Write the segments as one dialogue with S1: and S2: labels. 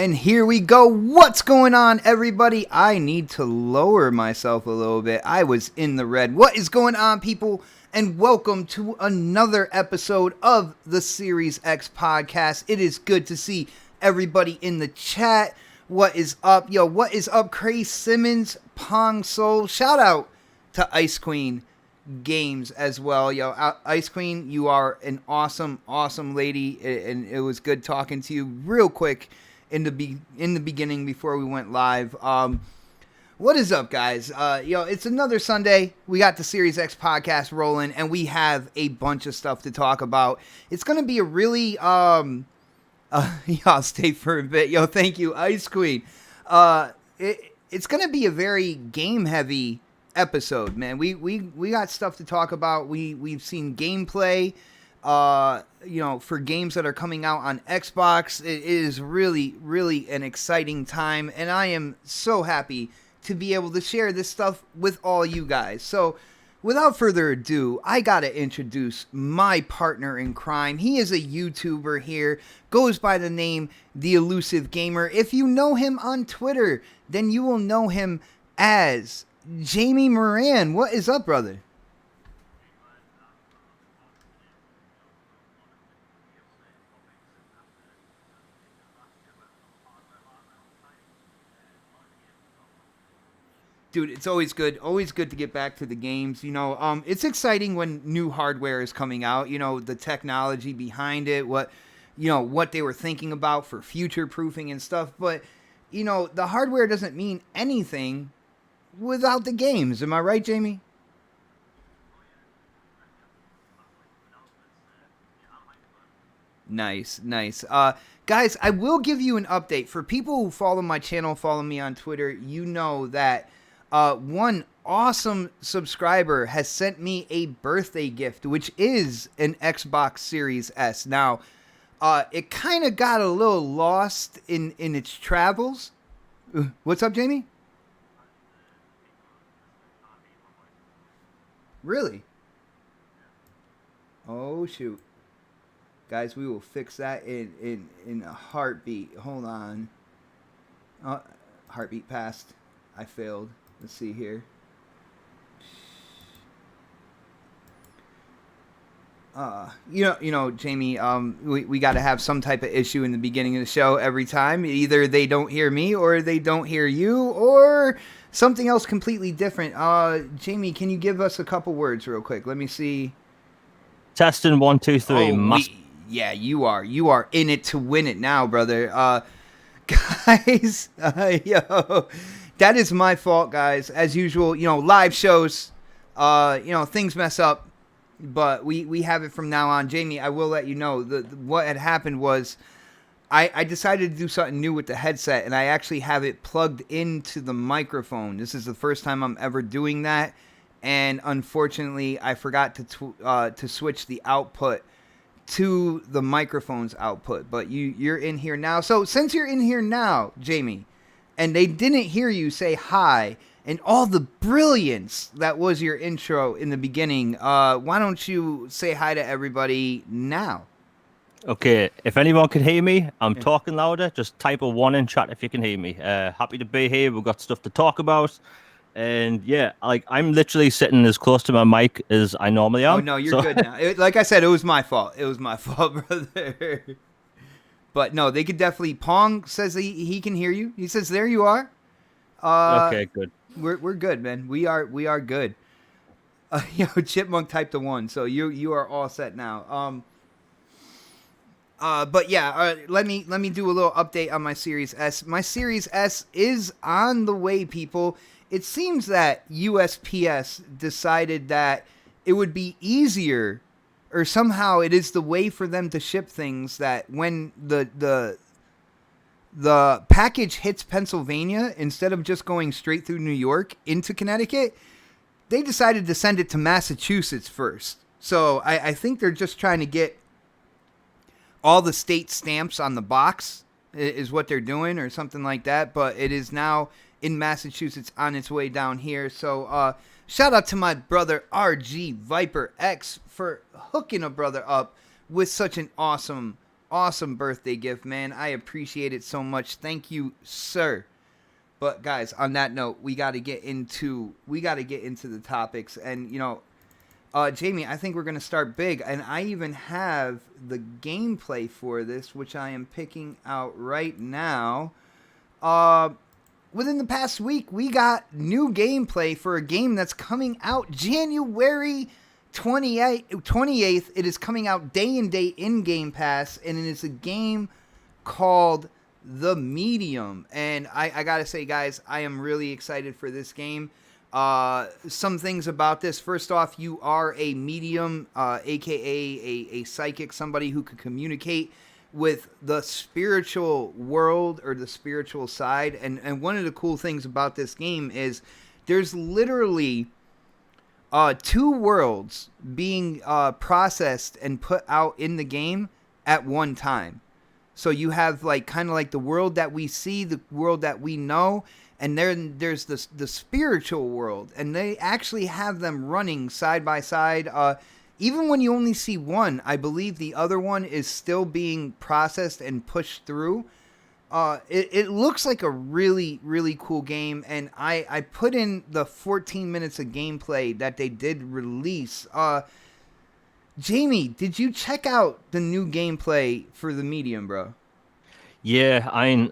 S1: And here we go. What's going on, everybody? I need to lower myself a little bit. I was in the red. What is going on, people? And welcome to another episode of the Series X podcast. It is good to see everybody in the chat. What is up? Yo, what is up, Craze Simmons, Pong Soul? Shout out to Ice Queen Games as well. Yo, Ice Queen, you are an awesome lady, and it was good talking to you real quick in the beginning before we went live. What is up, guys? It's another Sunday. We got the Series X podcast rolling, and we have a bunch of stuff to talk about. It's gonna be a really I'll stay for a bit. Yo, thank you, Ice Queen. It's gonna be a very game heavy episode, man. We got stuff to talk about. We've seen gameplay. For games that are coming out on Xbox. It is really an exciting time, and I am so happy to be able to share this stuff with all you guys. So, without further ado, I gotta introduce my partner in crime. He is a YouTuber here, goes by the name The Elusive Gamer. If you know him on Twitter, then you will know him as Jamie Moran. What is up, brother? Dude, it's always good to get back to the games. It's exciting when new hardware is coming out. The technology behind it, what they were thinking about for future proofing and stuff. But the hardware doesn't mean anything without the games. Am I right, Jamie? Nice. Guys, I will give you an update. For people who follow my channel, follow me on Twitter, you know that one awesome subscriber has sent me a birthday gift, which is an Xbox Series S. Now, it kind of got a little lost in its travels. What's up, Jamie? Really? Oh, shoot. Guys, we will fix that in a heartbeat. Hold on. Heartbeat passed. I failed. Let's see here. Jamie, we got to have some type of issue in the beginning of the show every time. Either they don't hear me or they don't hear you or something else completely different. Jamie, can you give us a couple words real quick? Let me see.
S2: Testing 1, 2, 3.
S1: Yeah, you are in it to win it now, brother. Guys, that is my fault, guys. As usual, live shows, things mess up, but we have it from now on. Jamie, I will let you know what had happened was I decided to do something new with the headset, and I actually have it plugged into the microphone. This is the first time I'm ever doing that, and unfortunately, I forgot to switch the output to the microphone's output. But you're in here now. So since you're in here now, Jamie, and they didn't hear you say hi and all the brilliance that was your intro in the beginning, why don't you say hi to everybody now?
S2: Okay, if anyone can hear me, I'm talking louder. Just type a 1 in chat if you can hear me. Happy to be here. We've got stuff to talk about. And yeah, I'm literally sitting as close to my mic as I normally am.
S1: Oh, no, you're good now. Like I said, it was my fault. It was my fault, brother. But no, they could definitely. Pong says he can hear you. He says there you are.
S2: Okay, good.
S1: We're good, man. We are good. Chipmunk typed a 1, so you are all set now. But yeah, let me do a little update on my Series S. My Series S is on the way, people. It seems that USPS decided that it would be easier, or somehow it is the way for them to ship things, that when the package hits Pennsylvania, instead of just going straight through New York into Connecticut, they decided to send it to Massachusetts first. So I think they're just trying to get all the state stamps on the box is what they're doing, or something like that. But it is now in Massachusetts on its way down here. So shout out to my brother RG Viper X for hooking a brother up with such an awesome awesome birthday gift, man. I appreciate it so much. Thank you, sir. But guys, on that note, we got to get into the topics, and Jamie, I think we're gonna start big, and I even have the gameplay for this, which I am picking out right now. Uh, Within the past week, we got new gameplay for a game that's coming out January 28th. It is coming out day and date in Game Pass, and it is a game called The Medium. And I gotta say, guys, I am really excited for this game. Some things about this. First off, you are a medium, aka a psychic, somebody who could communicate with the spiritual world or the spiritual side. And one of the cool things about this game is there's literally two worlds being processed and put out in the game at one time. So you have kind of like the world that we see, the world that we know, and then there's the spiritual world, and they actually have them running side by side. Even when you only see one, I believe the other one is still being processed and pushed through. It looks like a really, really cool game, and I put in the 14 minutes of gameplay that they did release. Jamie, did you check out the new gameplay for The Medium, bro?
S2: Yeah,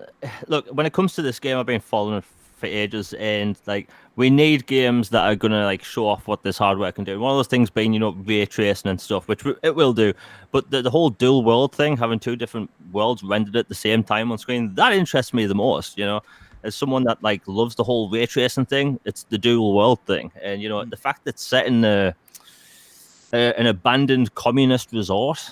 S2: look, when it comes to this game, I've been following it for ages, and we need games that are gonna show off what this hardware can do. One of those things being, ray tracing and stuff, which it will do. But the whole dual world thing, having two different worlds rendered at the same time on screen, that interests me the most. As someone that loves the whole ray tracing thing, it's the dual world thing, and the fact that it's set in an abandoned communist resort,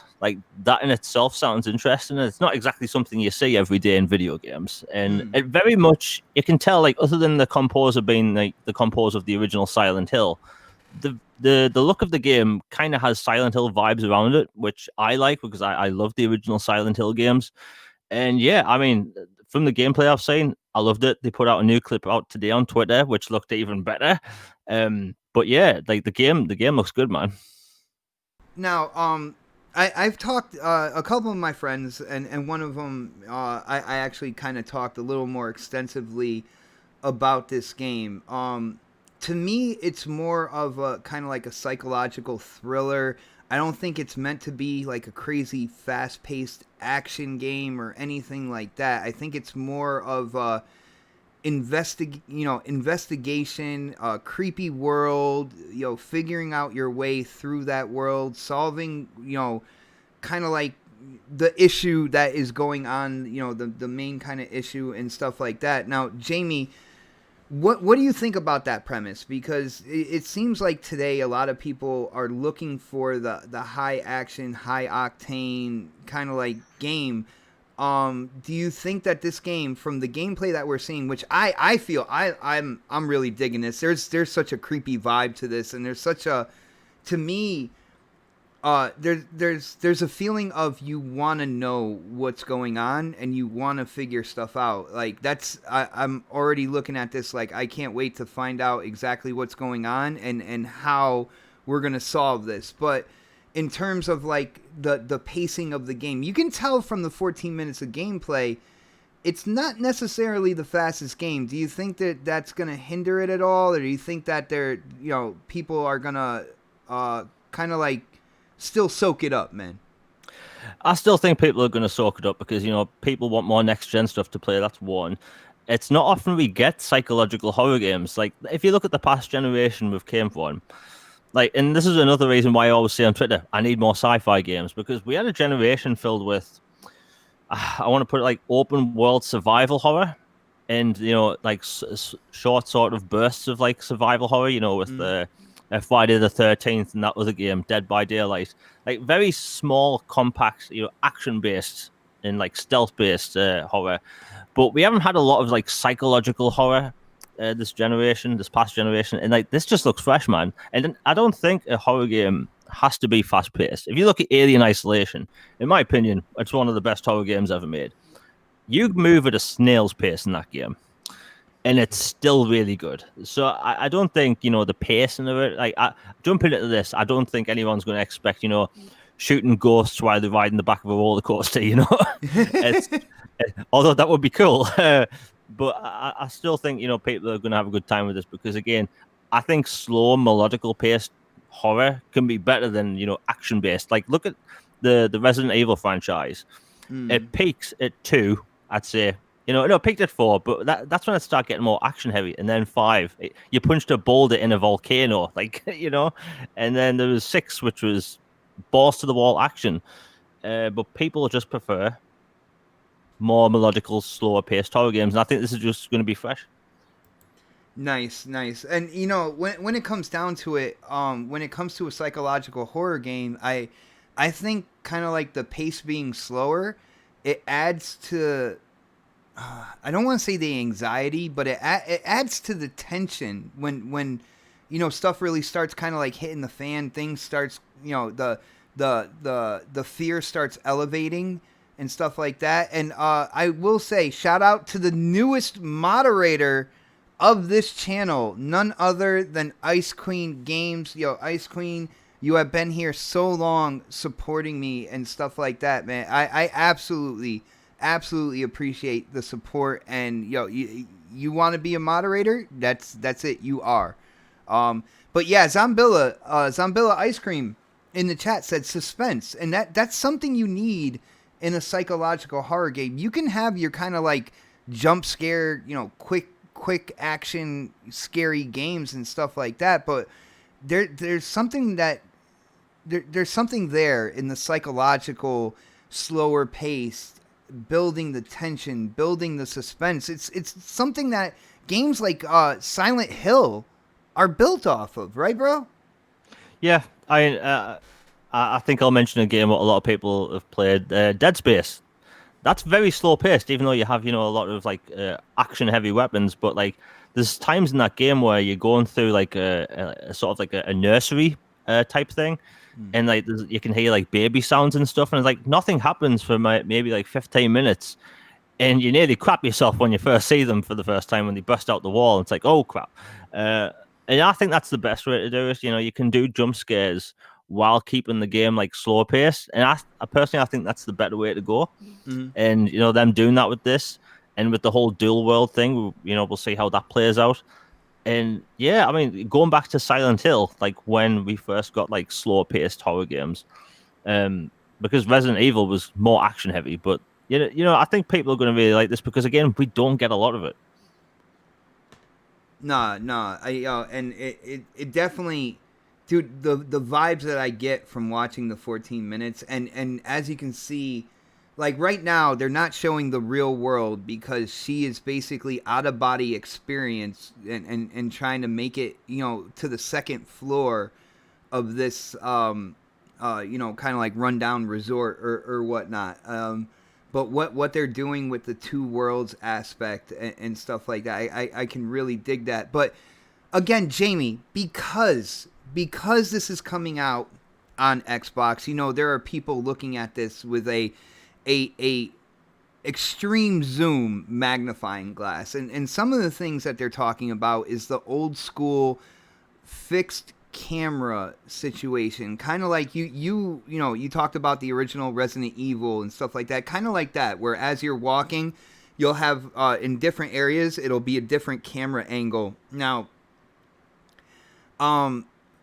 S2: that in itself sounds interesting. And it's not exactly something you see every day in video games, and it very much, you can tell, other than the composer being the composer of the original Silent Hill, the look of the game kind of has Silent Hill vibes around it, which I like because I love the original Silent Hill games. And yeah, I mean, from the gameplay I've seen, I loved it. They put out a new clip out today on Twitter, which looked even better. But yeah, the game looks good, man.
S1: Now, I've talked a couple of my friends, and one of them I actually kind of talked a little more extensively about this game. To me, it's more of a kind of like a psychological thriller. I don't think it's meant to be like a crazy fast-paced action game or anything like that. I think it's more of a investigation, creepy world, figuring out your way through that world, solving, kind of like the issue that is going on, the main kind of issue and stuff like that. Now, Jamie, what do you think about that premise? Because it seems like today a lot of people are looking for the high action, high octane kind of like game. Do you think that this game, from the gameplay that we're seeing, which I feel I'm really digging this. There's such a creepy vibe to this, and there's such a, to me, there's a feeling of you want to know what's going on and you want to figure stuff out. I'm already looking at this I can't wait to find out exactly what's going on and how we're gonna solve this. But in terms of the pacing of the game, you can tell from the 14 minutes of gameplay, it's not necessarily the fastest game. Do you think that that's going to hinder it at all? Or do you think that people are going to kind of still soak it up, man?
S2: I still think people are going to soak it up because, people want more next-gen stuff to play. That's one. It's not often we get psychological horror games. If you look at the past generation with came from, and this is another reason why I always say on Twitter, I need more sci-fi games, because we had a generation filled with, I want to put it open world survival horror, and short sort of bursts of survival horror. With the Friday the 13th and that other game, Dead by Daylight, very small, compact, action based and stealth based horror. But we haven't had a lot of psychological horror. This past generation, and this just looks fresh, man. And I don't think a horror game has to be fast paced. If you look at Alien Isolation, in my opinion, it's one of the best horror games ever made. You move at a snail's pace in that game, and it's still really good. So I don't think the pacing of it. Jumping into this, I don't think anyone's going to expect shooting ghosts while they're riding the back of a roller coaster. It's although that would be cool. But I still think people are going to have a good time with this because again, I think slow melodical paced horror can be better than action based. Like look at the Resident Evil franchise. It peaks at 2, I'd say. No, it peaked at 4, but that's when it started getting more action heavy. And then 5, you punched a boulder in a volcano, And then there was 6, which was balls to the wall action. But people just prefer more melodical, slower paced horror games. And I think this is just going to be fresh.
S1: Nice. And when it comes down to it, when it comes to a psychological horror game, I think kind of like the pace being slower, it adds to I don't want to say the anxiety, but it adds to the tension when stuff really starts kind of like hitting the fan. Things starts the fear starts elevating and stuff like that. And I will say shout out to the newest moderator of this channel, none other than Ice Queen Games. Ice Queen, you have been here so long supporting me and stuff like that, man. I absolutely appreciate the support. And you want to be a moderator, that's it, you are. But yeah, Zombilla Ice Cream in the chat said suspense, and that's something you need in a psychological horror game. You can have your kind of like jump scare, quick action scary games and stuff like that, but there's something there's something there in the psychological slower pace, building the tension, building the suspense. It's something that games like Silent Hill are built off of, right, bro?
S2: Yeah, I think I'll mention a game what a lot of people have played, Dead Space. That's very slow paced, even though you have a lot of like action heavy weapons. But like, there's times in that game where you're going through like a sort of like a nursery type thing, and like you can hear like baby sounds and stuff, and it's like nothing happens for maybe like 15 minutes, and you nearly crap yourself when you first see them for the first time when they burst out the wall. And it's like, oh crap. And I think that's the best way to do it. You can do jump scares while keeping the game like slow paced, and I personally think that's the better way to go. And them doing that with this and with the whole dual world thing, we'll see how that plays out. And yeah, I mean, going back to Silent Hill, like when we first got like slow paced horror games, because Resident Evil was more action heavy, but I think people are going to really like this because again, we don't get a lot of it.
S1: Nah, and it definitely, dude, the vibes that I get from watching the 14 minutes, and as you can see, like right now, they're not showing the real world because she is basically out of body experience and trying to make it, to the second floor of this, kind of like rundown resort or whatnot. But what they're doing with the two worlds aspect and stuff like that, I can really dig that. But again, Jamie, because this is coming out on Xbox, there are people looking at this with a extreme zoom magnifying glass, and some of the things that they're talking about is the old school fixed camera situation, kind of like you talked about the original Resident Evil and stuff like that, kind of like that, where as you're walking, you'll have in different areas it'll be a different camera angle. Now,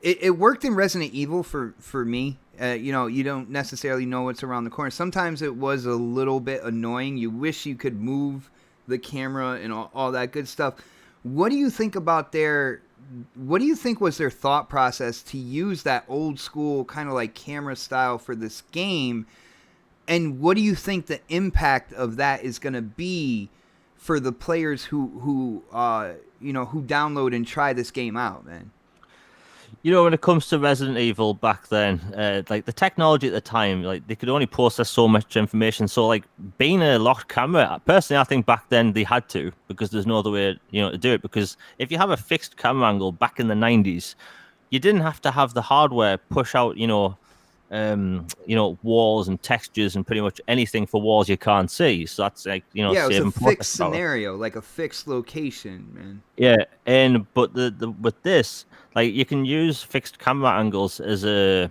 S1: it worked in Resident Evil for me. You don't necessarily know what's around the corner. Sometimes it was a little bit annoying. You wish you could move the camera and all that good stuff. What do you think about what do you think was their thought process to use that old school kind of like camera style for this game? And what do you think the impact of that is going to be for the players who download and try this game out, man?
S2: When it comes to Resident Evil back then, like the technology at the time, like they could only process so much information. So like being a locked camera, personally, I think back then they had to, because there's no other way, to do it. Because if you have a fixed camera angle back in the 90s, you didn't have to have the hardware push out, walls and textures and pretty much anything for walls you can't see. So that's like,
S1: yeah, it was a fixed scenario, like a fixed location, man.
S2: Yeah, but the with this, like you can use fixed camera angles as a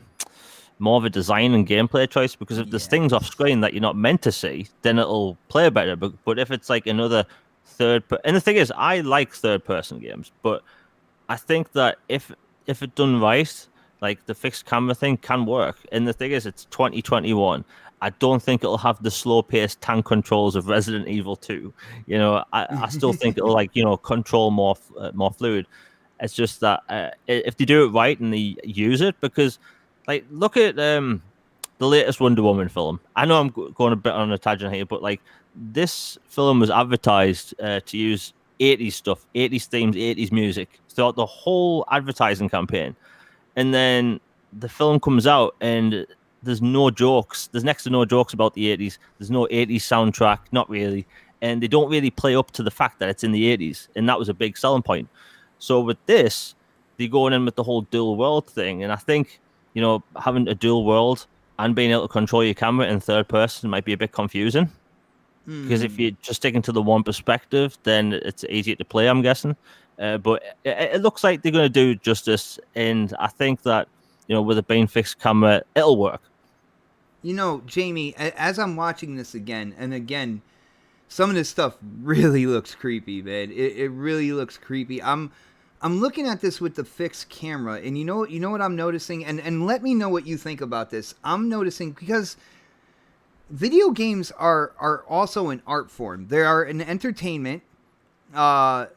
S2: more of a design and gameplay choice, because if there's things off screen that you're not meant to see, then it'll play better. But if it's like another and the thing is, I like third person games, but I think that if it done right, like the fixed camera thing can work. And the thing is, it's 2021. I don't think it'll have the slow paced tank controls of Resident Evil 2. I still think it'll control more fluid. It's just that if they do it right and they use it, because like look at the latest Wonder Woman film. I know I'm going a bit on a tangent here, but like this film was advertised to use 80s stuff, 80s themes, 80s music throughout the whole advertising campaign. And then the film comes out and there's no jokes. There's next to no jokes about the 80s. There's no 80s soundtrack, not really. And they don't really play up to the fact that it's in the 80s. And that was a big selling point. So with this, they're going in with the whole dual world thing. And I think, having a dual world and being able to control your camera in third person might be a bit confusing. Because if you're just sticking to the one perspective, then it's easier to play, I'm guessing. But it looks like they're going to do justice. And I think that, with it being fixed camera, it'll work.
S1: Jamie, as I'm watching this again and again, some of this stuff really looks creepy, man. It really looks creepy. I'm looking at this with the fixed camera, and you know what I'm noticing? And let me know what you think about this. I'm noticing, because video games are also an art form. They are an entertainment. Thank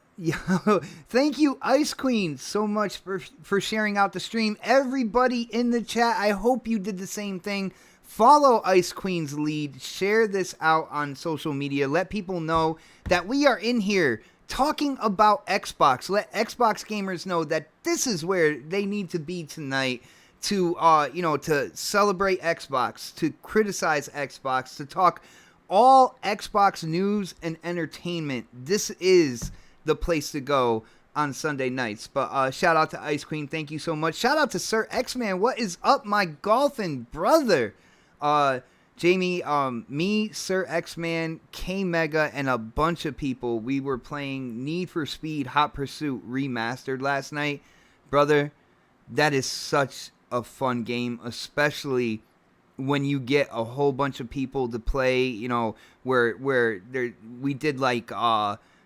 S1: you, Ice Queen, so much for sharing out the stream. Everybody in the chat, I hope you did the same thing. Follow Ice Queen's lead. Share this out on social media. Let people know that we are in here talking about Xbox. Let Xbox gamers know that this is where they need to be tonight to to celebrate Xbox, to criticize Xbox, to talk all Xbox news and entertainment. This is the place to go on Sunday nights. But shout out to Ice Queen. Thank you so much. Shout out to Sir X-Man. What is up, my golfing brother? Jamie, me, Sir X-Man, K-Mega, and a bunch of people, we were playing Need for Speed Hot Pursuit Remastered last night. Brother, that is such a fun game, especially when you get a whole bunch of people to play, where we did like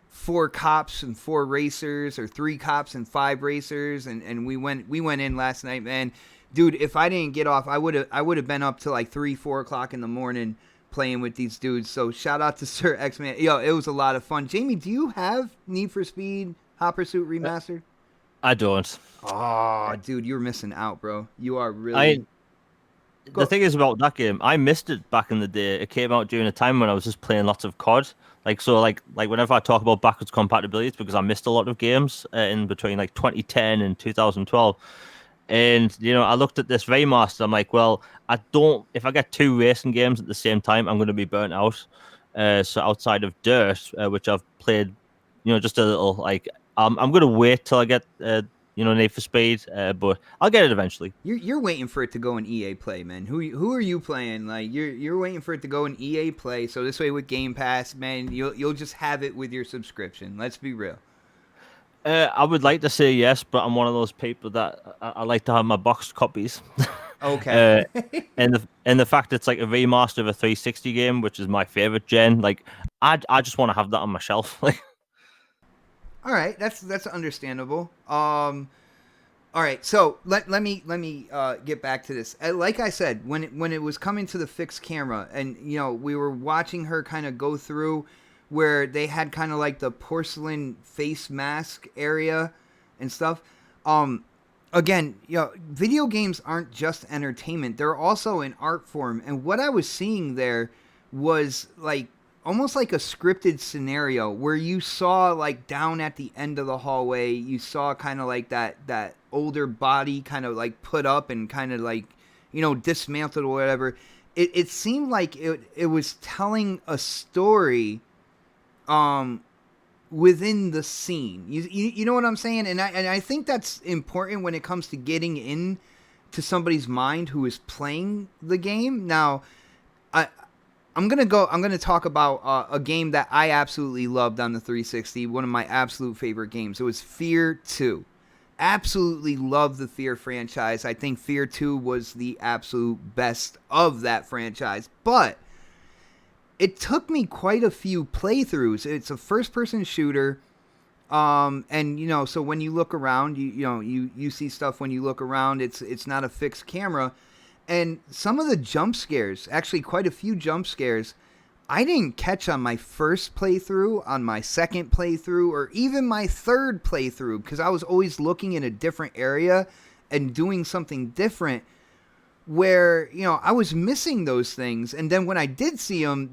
S1: 4 cops and 4 racers, or 3 cops and 5 racers, and we went in last night, man. Dude, if I didn't get off, I would have been up to like 3-4 o'clock in the morning playing with these dudes. So shout out to Sir X-Man. Yo, it was a lot of fun. Jamie, do you have Need for Speed Hot Pursuit Remastered?
S2: I don't.
S1: Oh, dude, you're missing out, bro. You are really...
S2: The thing is about that game, I missed it back in the day. It came out during a time when I was just playing lots of COD. Like whenever I talk about backwards compatibility, it's because I missed a lot of games in between like 2010 and 2012. And, I looked at this remaster. I'm like, well, if I get 2 racing games at the same time, I'm going to be burnt out. So outside of Dirt, which I've played, just a little, like, I'm going to wait till I get, Need for Speed, but I'll get it eventually.
S1: You're waiting for it to go in EA Play, man. Who are you playing? Like, you're waiting for it to go in EA Play, so this way with Game Pass, man, you'll just have it with your subscription. Let's be real.
S2: I would like to say yes, but I'm one of those people that I like to have my boxed copies.
S1: Okay.
S2: and the fact it's like a remaster of a 360 game, which is my favorite gen, like I just want to have that on my shelf. Like,
S1: all right, that's understandable. All right, so let me get back to this. Like I said, when it was coming to the fixed camera, and we were watching her kind of go through where they had kind of like the porcelain face mask area and stuff. Again, video games aren't just entertainment. They're also an art form. And what I was seeing there was like almost like a scripted scenario where you saw like down at the end of the hallway, you saw kind of like that older body kind of like put up and kind of like, dismantled or whatever. It seemed like it was telling a story within the scene. You know what I'm saying? And I think that's important when it comes to getting in to somebody's mind who is playing the game. Now, I'm gonna talk about a game that I absolutely loved on the 360. One of my absolute favorite games. It was Fear 2. absolutely love the Fear franchise. I think Fear 2 was the absolute best of that franchise. But it took me quite a few playthroughs. It's a first-person shooter. And so when you look around, you see stuff when you look around. It's not a fixed camera. And some of the jump scares, actually quite a few jump scares, I didn't catch on my first playthrough, on my second playthrough, or even my third playthrough, because I was always looking in a different area and doing something different, where I was missing those things. And then when I did see them,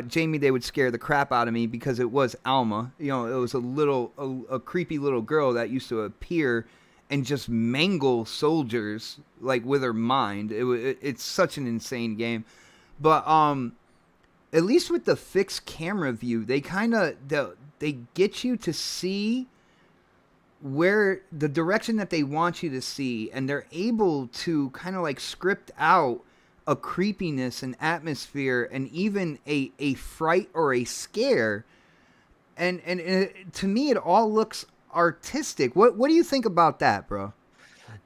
S1: Jamie, they would scare the crap out of me, because it was Alma. It was a creepy little girl that used to appear and just mangle soldiers like with her mind. It's such an insane game. But at least with the fixed camera view, they they get you to see where the direction that they want you to see, and they're able to kind of like script out a creepiness and atmosphere and even a fright or a scare. And to me, it all looks artistic. What do you think about that, bro?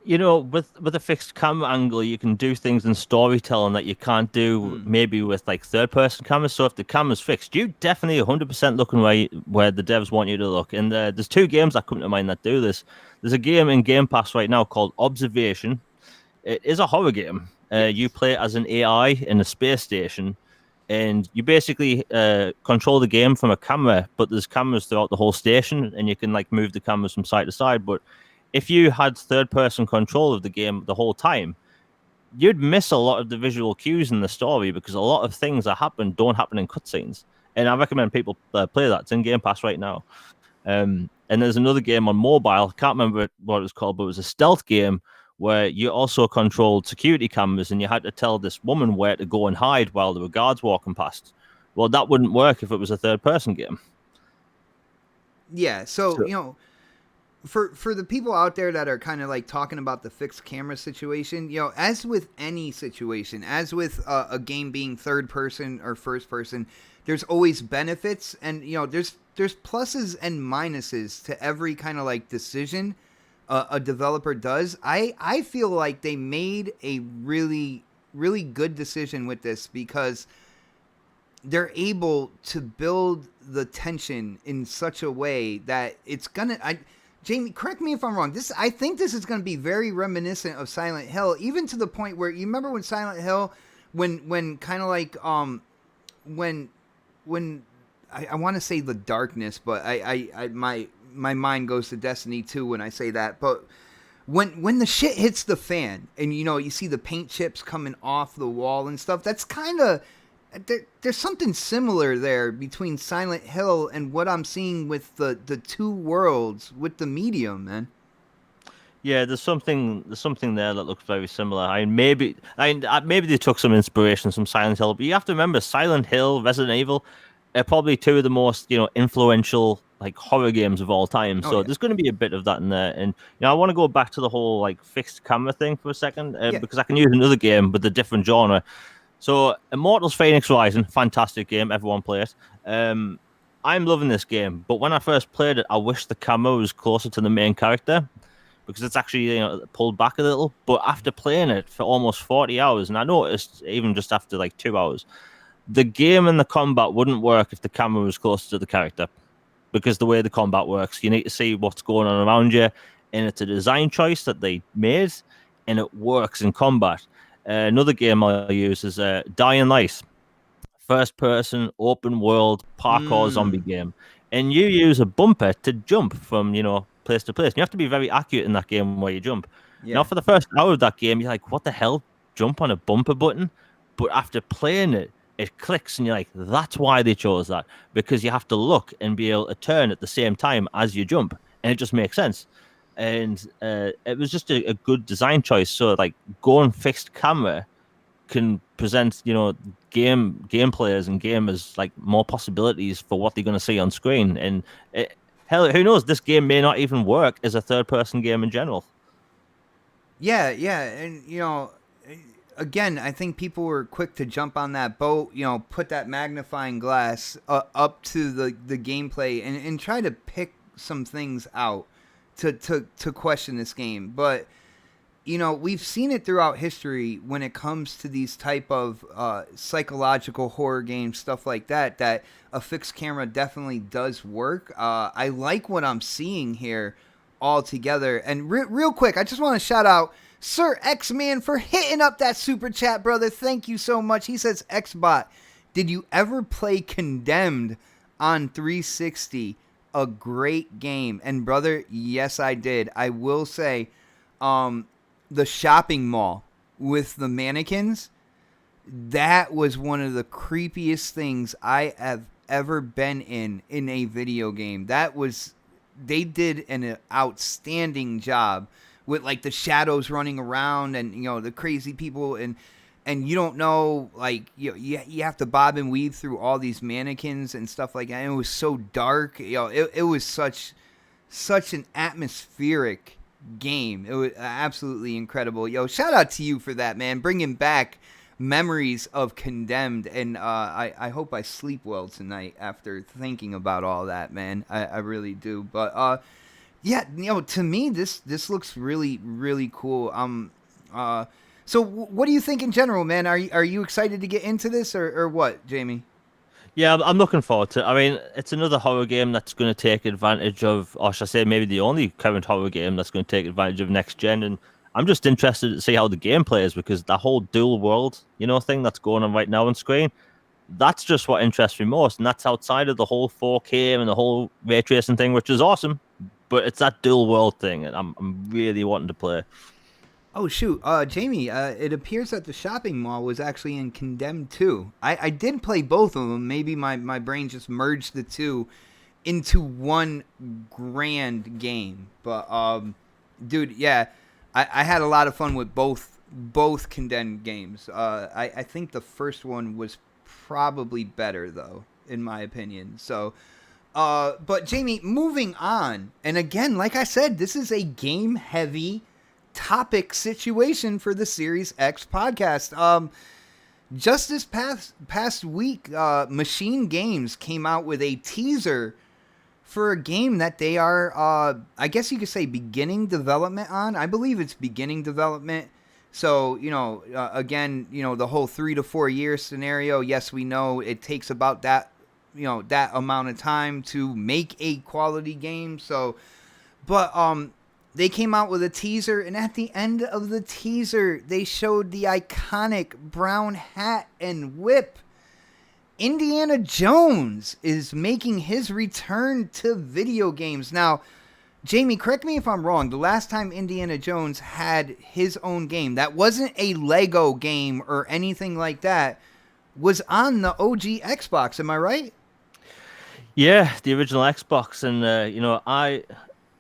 S2: With a fixed camera angle, you can do things in storytelling that you can't do maybe with like third person cameras. So if the camera's fixed, you definitely 100% looking where the devs want you to look. And there's two games that come to mind that do this. There's a game in Game Pass right now called Observation. It is a horror game. You play as an AI in a space station, and you basically control the game from a camera, but there's cameras throughout the whole station, and you can like move the cameras from side to side. But if you had third-person control of the game the whole time, you'd miss a lot of the visual cues in the story, because a lot of things that happen don't happen in cutscenes. And I recommend people play that. It's in Game Pass right now. And there's another game on mobile. I can't remember what it was called, but it was a stealth game where you also controlled security cameras, and you had to tell this woman where to go and hide while there were guards walking past. Well, that wouldn't work if it was a third-person game.
S1: Yeah, so For the people out there that are kind of like talking about the fixed camera situation, as with any situation, as with a game being third person or first person, there's always benefits, and there's pluses and minuses to every kind of like decision a developer does. I feel like they made a really, really good decision with this, because they're able to build the tension in such a way that it's gonna. Jamie, correct me if I'm wrong. I think this is going to be very reminiscent of Silent Hill, even to the point where, you remember when Silent Hill, when kind of like when I want to say the darkness, but my mind goes to Destiny 2 when I say that. But when the shit hits the fan, and you see the paint chips coming off the wall and stuff, that's kind of there's something similar there between Silent Hill and what I'm seeing with the two worlds with the medium, man.
S2: Yeah, there's something there that looks very similar. Maybe they took some inspiration from Silent Hill, but you have to remember, Silent Hill, Resident Evil are probably two of the most influential like horror games of all time. So there's going to be a bit of that in there. And I want to go back to the whole like fixed camera thing for a second, because I can use another game with a different genre. So, Immortals Phoenix Rising, fantastic game. Everyone play it. I'm loving this game, but when I first played it, I wish the camera was closer to the main character, because it's actually pulled back a little. But after playing it for almost 40 hours, and I noticed even just after like 2 hours, the game and the combat wouldn't work if the camera was closer to the character, because the way the combat works, you need to see what's going on around you, and it's a design choice that they made, and it works in combat. Another game I'll use is Dying Light, first-person, open-world, parkour zombie game. And you use a bumper to jump from, place to place. And you have to be very accurate in that game where you jump. Yeah. Now, for the first hour of that game, you're like, what the hell? Jump on a bumper button? But after playing it, it clicks, and you're like, that's why they chose that. Because you have to look and be able to turn at the same time as you jump. And it just makes sense. And it was just a good design choice. So like going fixed camera can present game players and gamers like more possibilities for what they're going to see on screen. And hell, who knows, this game may not even work as a third person game in general.
S1: Yeah, and again, I think people were quick to jump on that boat, put that magnifying glass up to the gameplay and try to pick some things out. to question this game. But we've seen it throughout history when it comes to these type of psychological horror games, stuff like that. That a fixed camera definitely does work. I like what I'm seeing here altogether. And real quick, I just want to shout out Sir X-Man for hitting up that super chat, brother. Thank you so much. He says, Xbot, did you ever play Condemned on 360? A great game. And brother, yes, I did. I will say, the shopping mall with the mannequins, that was one of the creepiest things I have ever been in a video game. They did an outstanding job with like the shadows running around and the crazy people and you don't know, like you have to bob and weave through all these mannequins and stuff like that. And it was so dark. It was such an atmospheric game. It was absolutely incredible. Shout out to you for that, man. Bringing back memories of Condemned, and I hope I sleep well tonight after thinking about all that, man. I really do. But yeah, to me this looks really, really cool. So what do you think in general, man? Are you excited to get into this or what, Jamie?
S2: Yeah, I'm looking forward to it. I mean, it's another horror game that's going to take advantage of, or should I say, maybe the only current horror game that's going to take advantage of next gen. And I'm just interested to see how the game plays, because that whole dual world, thing that's going on right now on screen, that's just what interests me most. And that's outside of the whole 4K and the whole ray tracing thing, which is awesome. But it's that dual world thing, and I'm really wanting to play.
S1: Oh, shoot. Jamie, it appears that the shopping mall was actually in Condemned 2. I did play both of them. Maybe my brain just merged the two into one grand game. But, dude, yeah, I had a lot of fun with both Condemned games. I think the first one was probably better, though, in my opinion. So, but, Jamie, moving on. And again, like I said, this is a game-heavy topic situation for the Series X podcast. Just this past week, Machine Games came out with a teaser for a game that they are, I guess you could say, beginning development on. I believe it's beginning development. So, again, the whole 3 to 4 year scenario. Yes, we know it takes about that, that amount of time to make a quality game. So, but, they came out with a teaser, and at the end of the teaser, they showed the iconic brown hat and whip. Indiana Jones is making his return to video games. Now, Jamie, correct me if I'm wrong. The last time Indiana Jones had his own game, that wasn't a Lego game or anything like that, was on the OG Xbox. Am I right?
S2: Yeah, the original Xbox. And,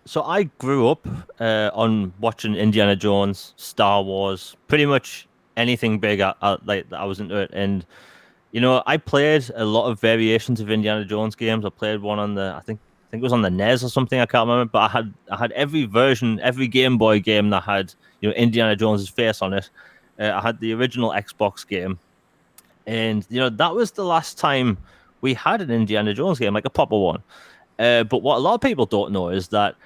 S2: So I grew up on watching Indiana Jones, Star Wars, pretty much anything big. I was into it, and I played a lot of variations of Indiana Jones games. I played one on I think it was on the NES or something. I can't remember, but I had every version, every Game Boy game that had Indiana Jones's face on it. I had the original Xbox game, and that was the last time we had an Indiana Jones game, like a proper one. But what a lot of people don't know is that.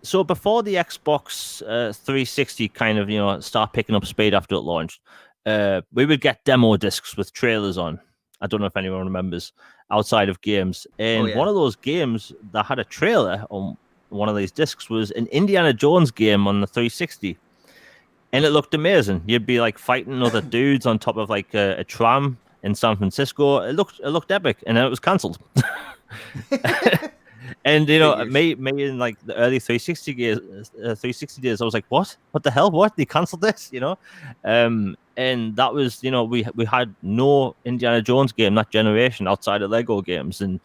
S2: So before the Xbox 360 kind of, start picking up speed after it launched, we would get demo discs with trailers on. I don't know if anyone remembers, outside of games. And one of those games that had a trailer on one of these discs was an Indiana Jones game on the 360. And it looked amazing. You'd be like fighting other dudes on top of like a tram in San Francisco. It looked epic, and then it was cancelled. And me in like the early 360 days, I was like, what the hell? What, they canceled this? And that was, we had no Indiana Jones game that generation outside of Lego games, and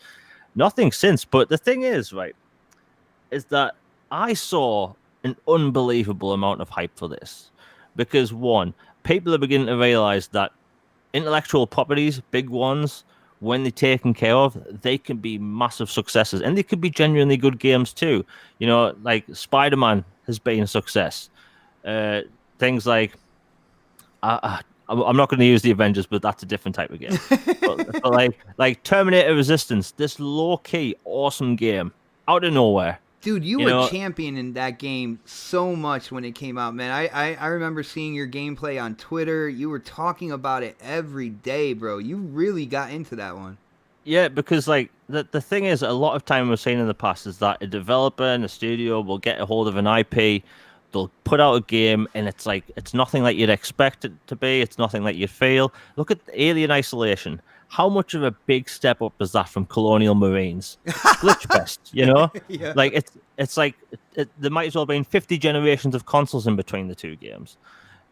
S2: nothing since. But the thing is, right, is that I saw an unbelievable amount of hype for this, because one, people are beginning to realize that intellectual properties, big ones, when they're taken care of, they can be massive successes, and they could be genuinely good games too. Like Spider-Man has been a success. Things like, I'm not going to use the Avengers, but that's a different type of game. but like Terminator Resistance, this low-key, awesome game, out of nowhere,
S1: Dude, you
S2: You
S1: were
S2: know,
S1: championing that game so much when it came out, man. I remember seeing your gameplay on Twitter. You were talking about it every day, bro. You really got into that one.
S2: yeah, because like the thing is, a lot of time we've seen in the past is that a developer and a studio will get a hold of an IP, they'll put out a game, and it's like it's nothing like you'd expect it to be. It's nothing like you'd feel. Look at Alien Isolation. How much of a big step up is that from Colonial Marines? Glitch Fest, you know?
S1: Yeah.
S2: Like it's like there might as well have been 50 generations of consoles in between the two games.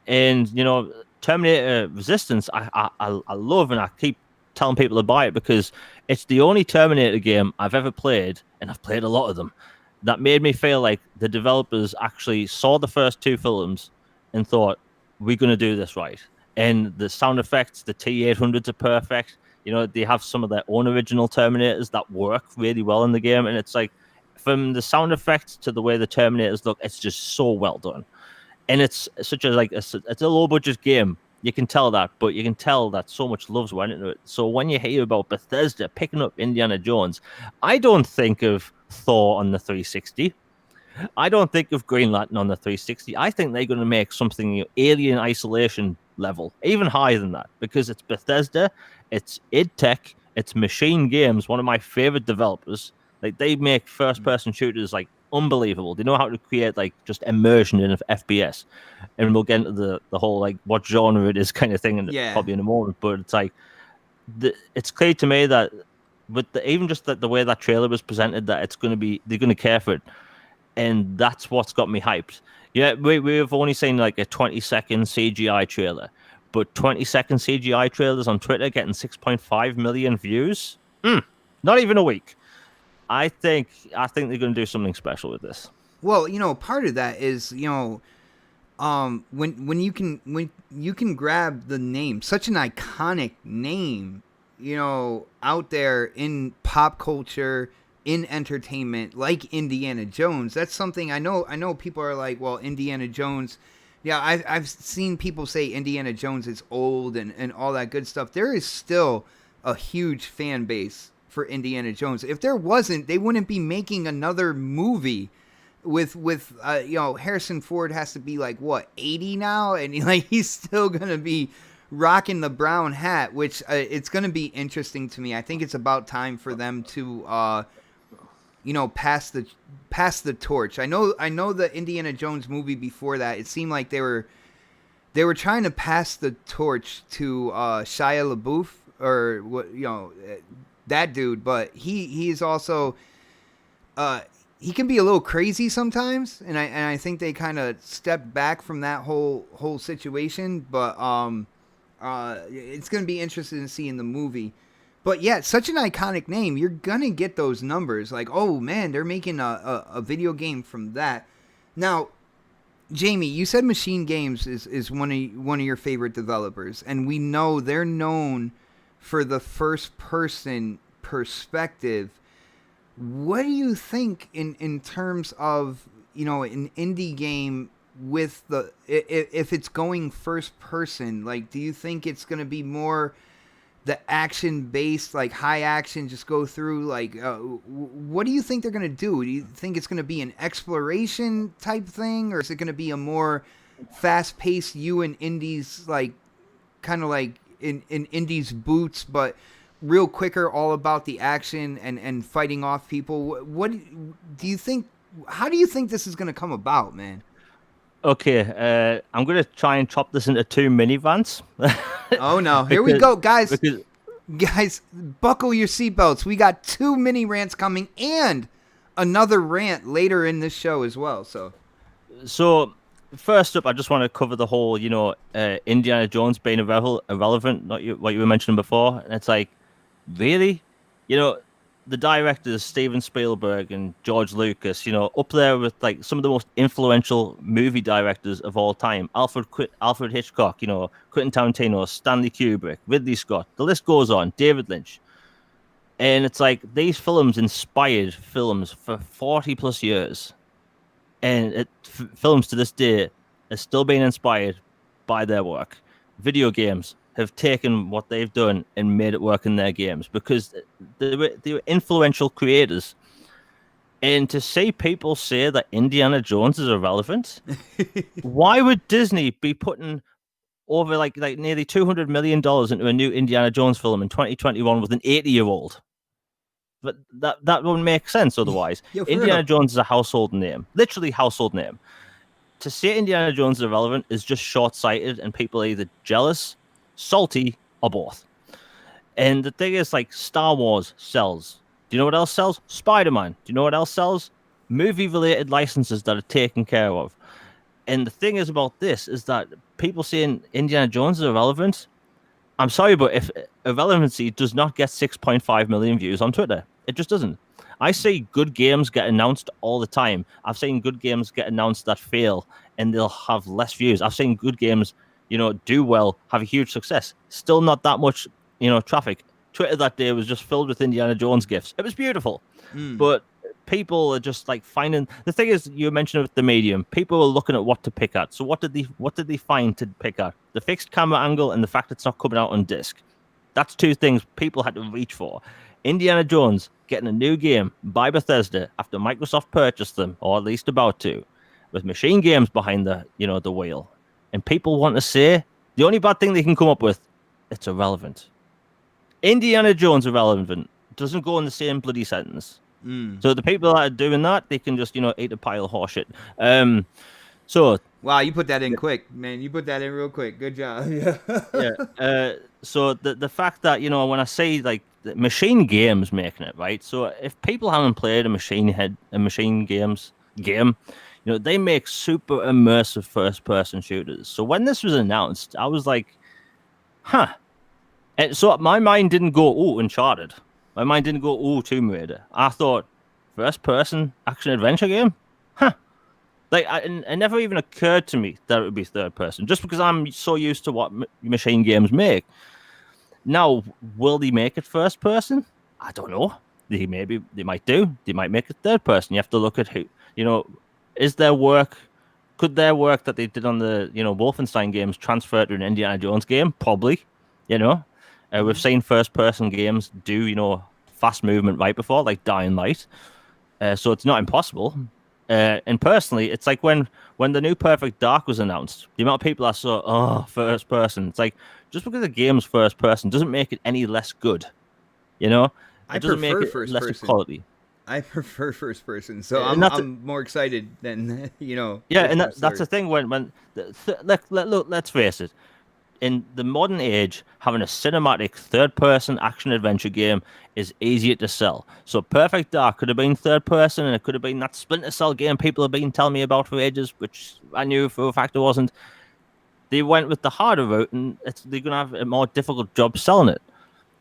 S2: And you know, Terminator Resistance, I love, and I keep telling people to buy it because it's the only Terminator game I've ever played, and I've played a lot of them, that made me feel like the developers actually saw the first two films and thought, we're going to do this right. And the sound effects, the T-800s are perfect. You know, they have some of their own original Terminators that work really well in the game. And it's like, from the sound effects to the way the Terminators look, it's just so well done. And it's such a it's a low budget game. You can tell that, but you can tell that so much love's went into it. So when you hear about Bethesda picking up Indiana Jones, I don't think of Thor on the 360. I don't think of Green Lantern on the 360. I think they're going to make something, Alien Isolation level, even higher than that, because it's Bethesda, it's id Tech, it's Machine Games, one of my favorite developers. Like, they make first-person shooters like unbelievable. They know how to create like just immersion in FPS, and we'll get into the whole like what genre it is kind of thing, and
S1: Yeah.
S2: probably in a moment. But it's like it's clear to me that with even just the way that trailer was presented, that they're going to care for it, and that's what's got me hyped. Yeah, we've only seen like a 20-second CGI trailer, but 20-second CGI trailers on Twitter getting 6.5 million views. Not even a week. I think they're going to do something special with this.
S1: Well, part of that is, when you can grab the name, such an iconic name, out there in pop culture, in entertainment, like Indiana Jones. That's something I know people are like, well, Indiana Jones. Yeah, I've seen people say Indiana Jones is old and all that good stuff. There is still a huge fan base for Indiana Jones. If there wasn't, they wouldn't be making another movie with Harrison Ford has to be like what 80 now, and he's still gonna be rocking the brown hat, which it's gonna be interesting to me. I think it's about time for them to pass the torch. I know the Indiana Jones movie before that, it seemed like they were trying to pass the torch to Shia LaBeouf, or what, that dude, but he's also he can be a little crazy sometimes, and I think they kind of stepped back from that whole situation, but it's going to be interesting to see in the movie. But yeah, such an iconic name, you're going to get those numbers like, oh man, they're making a video game from that. Now, Jamie, you said Machine Games is one of your favorite developers, and we know they're known for the first person perspective. What do you think in terms of an indie game with if it's going first person? Like, do you think it's going to be more the action based, like high action, just go through, like what do you think they're going to do? Do you think it's going to be an exploration type thing, or is it going to be a more fast paced you and indies, like kind of like in indies boots, but real quicker, all about the action and fighting off people? What do you think? How do you think this is going to come about, man?
S2: Okay, I'm going to try and chop this into two minivans.
S1: Oh no, here we go, guys. Guys, buckle your seatbelts. We got 2 mini rants coming and another rant later in this show as well. So
S2: first up, I just want to cover the whole, Indiana Jones being irrelevant, not what you were mentioning before. And it's like, really? The directors, Steven Spielberg and George Lucas, up there with like some of the most influential movie directors of all time. Alfred Hitchcock, Quentin Tarantino, Stanley Kubrick, Ridley Scott. The list goes on. David Lynch. And it's like these films inspired films for 40 plus years. And films to this day are still being inspired by their work. Video games have taken what they've done and made it work in their games because they were influential creators. And to see people say that Indiana Jones is irrelevant, why would Disney be putting over like nearly $200 million into a new Indiana Jones film in 2021 with an 80-year-old? But that wouldn't make sense otherwise.
S1: Yo, for
S2: Indiana
S1: real.
S2: Jones is a household name, literally household name. To say Indiana Jones is irrelevant is just short-sighted, and people are either jealous, salty, or both. And the thing is, like, Star Wars sells. Do you know what else sells? Spider-Man. Do you know what else sells? Movie-related licenses that are taken care of. And the thing is about this is that people saying Indiana Jones is irrelevant. I'm sorry, but if irrelevancy does not get 6.5 million views on Twitter, it just doesn't. I see good games get announced all the time. I've seen good games get announced that fail and they'll have less views. I've seen good games, do well, have a huge success. Still not that much, traffic. Twitter that day was just filled with Indiana Jones gifs. It was beautiful. But people are just like finding the thing is you mentioned with the medium, people are looking at what to pick at. So what did they find to pick at? The fixed camera angle and the fact it's not coming out on disc. That's two things people had to reach for. Indiana Jones getting a new game by Bethesda after Microsoft purchased them, or at least about to, with Machine Games behind the wheel. And people want to say the only bad thing they can come up with, it's irrelevant. Indiana Jones irrelevant doesn't go in the same bloody sentence. So the people that are doing that, they can just, eat a pile of horseshit.
S1: Wow, you put that in quick, man. You put that in real quick. Good job.
S2: Yeah. So the fact that, when I say like the Machine Games making it, right? So if people haven't played a Machine Games game, they make super immersive first-person shooters. So when this was announced, I was like, huh. And so my mind didn't go, oh, Uncharted. My mind didn't go, oh, Tomb Raider. I thought, first-person action-adventure game? Huh. Like, it never even occurred to me that it would be third-person, just because I'm so used to what Machine Games make. Now, will they make it first-person? I don't know. They might do. They might make it third-person. You have to look at who, is their work... Could their work that they did on the, Wolfenstein games transfer to an Indiana Jones game? Probably, We've seen first-person games do, fast movement right before, like Dying Light. So it's not impossible. And personally, it's like when the new Perfect Dark was announced, the amount of people that saw, first-person. It's like, just because the game's first-person doesn't make it any less good. It doesn't make it less quality.
S1: I prefer first-person, so I'm more excited than,
S2: Yeah, and that's the thing when let's face it. In the modern age, having a cinematic third-person action-adventure game is easier to sell. So Perfect Dark could have been third-person, and it could have been that Splinter Cell game people have been telling me about for ages, which I knew for a fact it wasn't. They went with the harder route, and they're going to have a more difficult job selling it.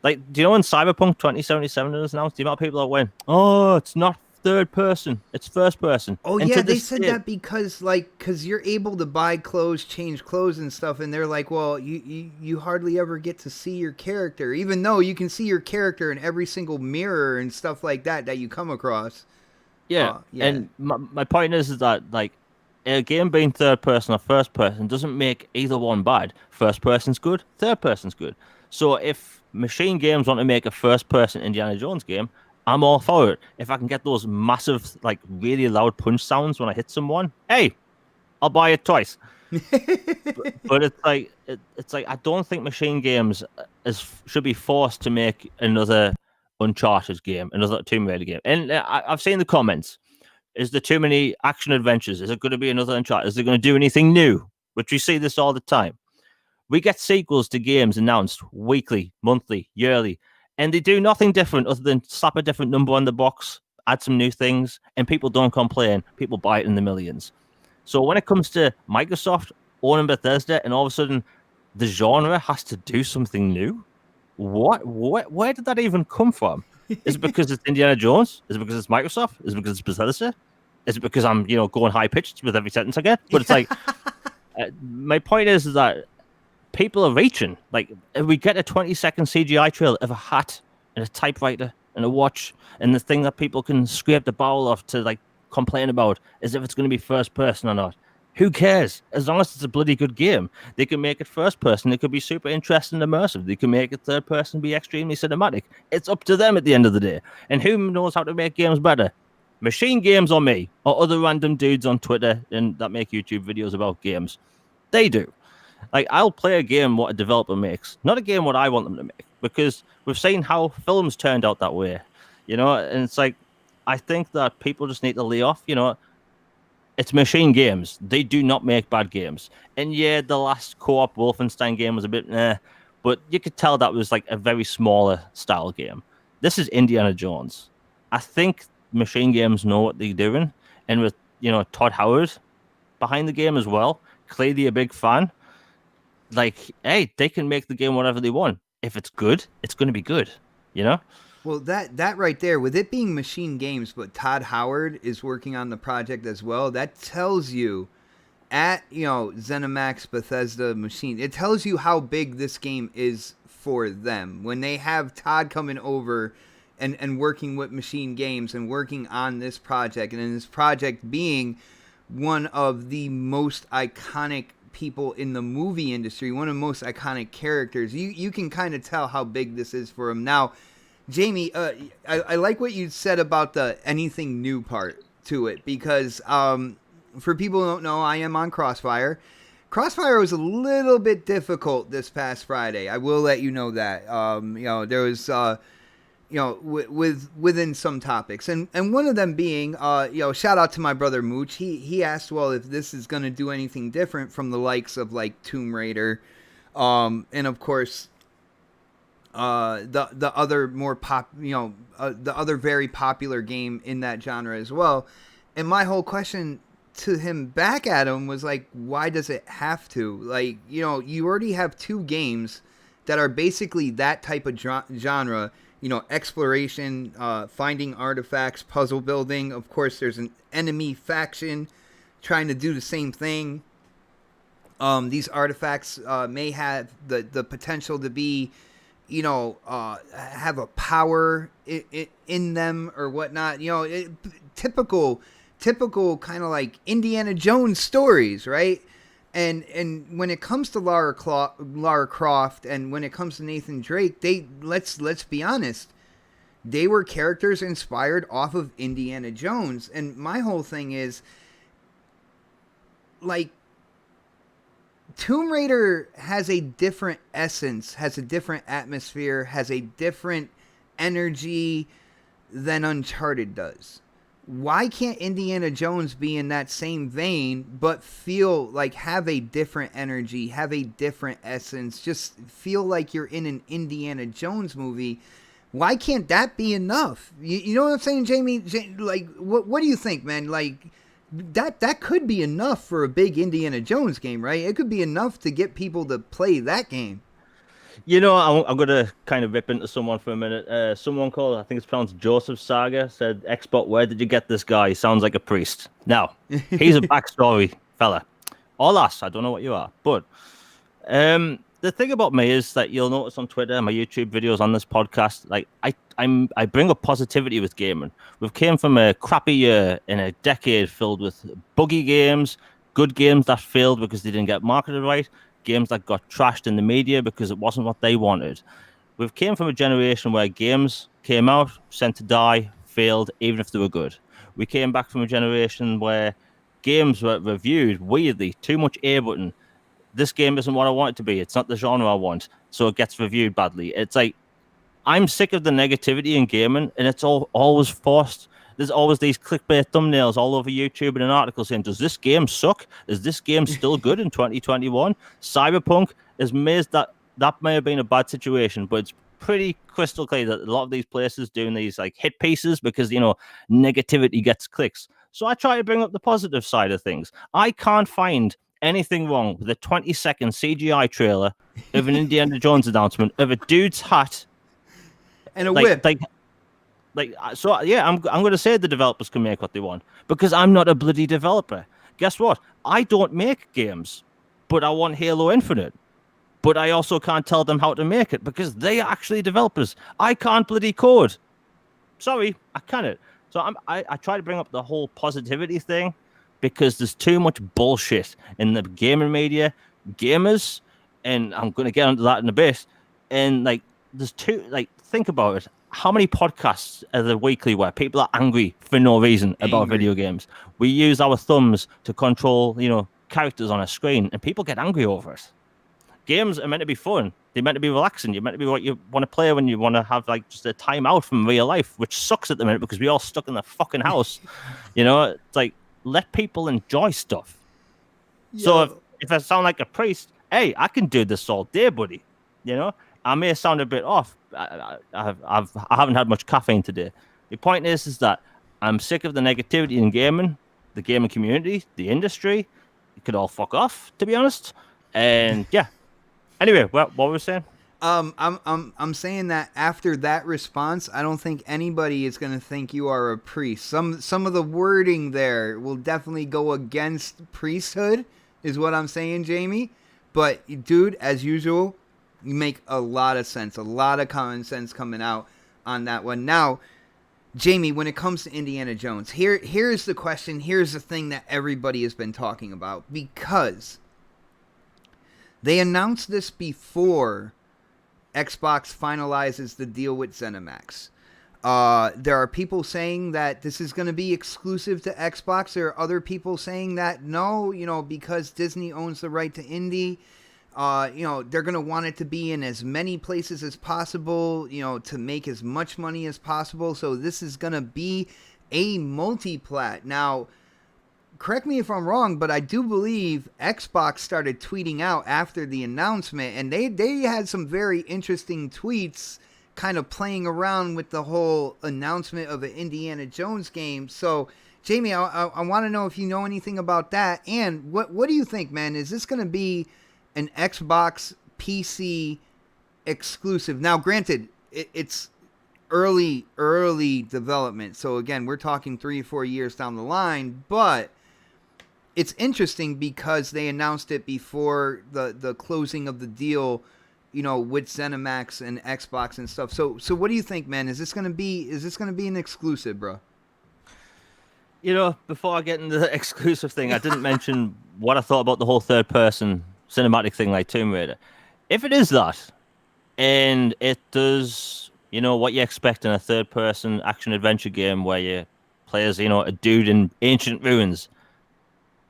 S2: Like, do you know when Cyberpunk 2077 was announced, the amount of people that went, oh, it's not third person, it's first person.
S1: Oh, and yeah, they said that because you're able to buy clothes, change clothes and stuff, and they're like, well, you hardly ever get to see your character, even though you can see your character in every single mirror and stuff like that you come across.
S2: Yeah. And my point is that, like, a game being third person or first person doesn't make either one bad. First person's good, third person's good. So if Machine Games want to make a first person Indiana Jones game, I'm all for it. If I can get those massive, like, really loud punch sounds when I hit someone, hey, I'll buy it twice. but it's like I don't think Machine Games should be forced to make another Uncharted game, another Tomb Raider game. And I've seen the comments. Is there too many action adventures? Is it going to be another Uncharted? Is it going to do anything new? Which we see this all the time. We get sequels to games announced weekly, monthly, yearly, and they do nothing different other than slap a different number on the box, add some new things, and people don't complain. People buy it in the millions. So when it comes to Microsoft owning Bethesda, and all of a sudden the genre has to do something new, where did that even come from? Is it because it's Indiana Jones? Is it because it's Microsoft? Is it because it's Bethesda? Is it because I'm going high pitched with every sentence I get? But it's like my point is that people are reaching. Like, if we get a 20-second CGI trailer of a hat and a typewriter and a watch, and the thing that people can scrape the bowel off to, like, complain about is if it's going to be first person or not. Who cares? As long as it's a bloody good game. They can make it first person. It could be super interesting and immersive. They can make it third person, be extremely cinematic. It's up to them at the end of the day. And who knows how to make games better? Machine Games or me or other random dudes on Twitter and that make YouTube videos about games. They do. Like, I'll play a game what a developer makes, not a game what I want them to make, because we've seen how films turned out that way, and it's like, I think that people just need to lay off, it's Machine Games. They do not make bad games. And yeah, the last co-op Wolfenstein game was a bit but you could tell that was like a very smaller style game. This is Indiana Jones. I think Machine Games know what they're doing, and with Todd Howard behind the game as well, clearly a big fan. Like, hey, they can make the game whatever they want. If it's good, it's going to be good,
S1: Well, that right there, with it being Machine Games, but Todd Howard is working on the project as well, that tells you at, ZeniMax, Bethesda, Machine, it tells you how big this game is for them. When they have Todd coming over and working with Machine Games and working on this project, and then this project being one of the most iconic people in the movie industry, one of the most iconic characters, you can kind of tell how big this is for him. Now, Jamie, I like what you said about the anything new part to it, because for people who don't know, I am on Crossfire. Crossfire was a little bit difficult this past Friday. I will let you know that. There was, within some topics, and one of them being, shout out to my brother Mooch. He asked, well, if this is going to do anything different from the likes of like Tomb Raider, and of course, the other more the other very popular game in that genre as well. And my whole question to him back at him was like, why does it have to? Like, you already have two games that are basically that type of genre, exploration, finding artifacts, puzzle building. Of course, there's an enemy faction trying to do the same thing. These artifacts may have the potential to be, have a power in them or whatnot. Typical kind of like Indiana Jones stories, right? And when it comes to Lara Croft, and when it comes to Nathan Drake, let's be honest, they were characters inspired off of Indiana Jones. And my whole thing is, like, Tomb Raider has a different essence, has a different atmosphere, has a different energy than Uncharted does. Why can't Indiana Jones be in that same vein, but feel like have a different energy, have a different essence, just feel like you're in an Indiana Jones movie? Why can't that be enough? You know what I'm saying, Jamie? Like, what do you think, man? Like, that could be enough for a big Indiana Jones game, right? It could be enough to get people to play that game.
S2: I'm going to kind of rip into someone for a minute. Someone called, I think it's pronounced Joseph Saga, said, Xbot, where did you get this guy? He sounds like a priest. Now, he's a backstory fella. Or lass, I don't know what you are. But the thing about me is that you'll notice on Twitter, my YouTube videos, on this podcast, like I bring up positivity with gaming. We've came from a crappy year in a decade filled with buggy games, good games that failed because they didn't get marketed right, games that got trashed in the media because it wasn't what they wanted. We've came from a generation where games came out, sent to die, failed, even if they were good. We came back from a generation where games were reviewed weirdly, too much A button. This game isn't what I want it to be. It's not the genre I want, so it gets reviewed badly. It's like, I'm sick of the negativity in gaming, and it's always forced. There's always these clickbait thumbnails all over YouTube and an article saying, does this game suck? Is this game still good in 2021? Cyberpunk is amazed that may have been a bad situation, but it's pretty crystal clear that a lot of these places doing these like hit pieces because, negativity gets clicks. So I try to bring up the positive side of things. I can't find anything wrong with a 20-second CGI trailer of an Indiana Jones announcement of a dude's hat
S1: and a whip.
S2: So yeah, I'm going to say the developers can make what they want because I'm not a bloody developer. Guess what? I don't make games, but I want Halo Infinite. But I also can't tell them how to make it because they are actually developers. I can't bloody code. Sorry, I can't. So I try to bring up the whole positivity thing because there's too much bullshit in the gaming media, gamers, and I'm going to get into that in a bit. And like, there's think about it. how many podcasts are there weekly where people are angry for no reason about video games? We use our thumbs to control, characters on a screen, and people get angry over it. Games are meant to be fun. They're meant to be relaxing. You're meant to be what you want to play when you want to have like just a time out from real life, which sucks at the minute because we're all stuck in the fucking house. It's like, let people enjoy stuff. Yo. So if I sound like a priest, hey, I can do this all day, buddy. I may sound a bit off. I haven't had much caffeine today. The point is that I'm sick of the negativity in gaming, the gaming community, the industry. You could all fuck off, to be honest. And yeah. Anyway, what were we saying?
S1: I'm saying that after that response, I don't think anybody is going to think you are a priest. Some of the wording there will definitely go against priesthood, is what I'm saying, Jamie. But dude, as usual, you make a lot of sense, a lot of common sense coming out on that one. Now, Jamie, when it comes to Indiana Jones, here's the question. Here's the thing that everybody has been talking about, because they announced this before Xbox finalizes the deal with ZeniMax. There are people saying that this is going to be exclusive to Xbox. There are other people saying that no, because Disney owns the right to Indy, they're going to want it to be in as many places as possible, to make as much money as possible. So this is going to be a multi-plat. Now, correct me if I'm wrong, but I do believe Xbox started tweeting out after the announcement, and they had some very interesting tweets kind of playing around with the whole announcement of an Indiana Jones game. So, Jamie, I want to know if you know anything about that, and what do you think, man? Is this going to be an Xbox PC exclusive? Now, granted, it's early development, so again, we're talking 3 or 4 years down the line, but it's interesting because they announced it before the closing of the deal, with ZeniMax and Xbox and stuff. So what do you think, man? Is this gonna be an exclusive, bro?
S2: Before I get into the exclusive thing, I didn't mention what I thought about the whole third-person cinematic thing like Tomb Raider. If it is that, and it does, what you expect in a third-person action-adventure game where you play as, a dude in ancient ruins,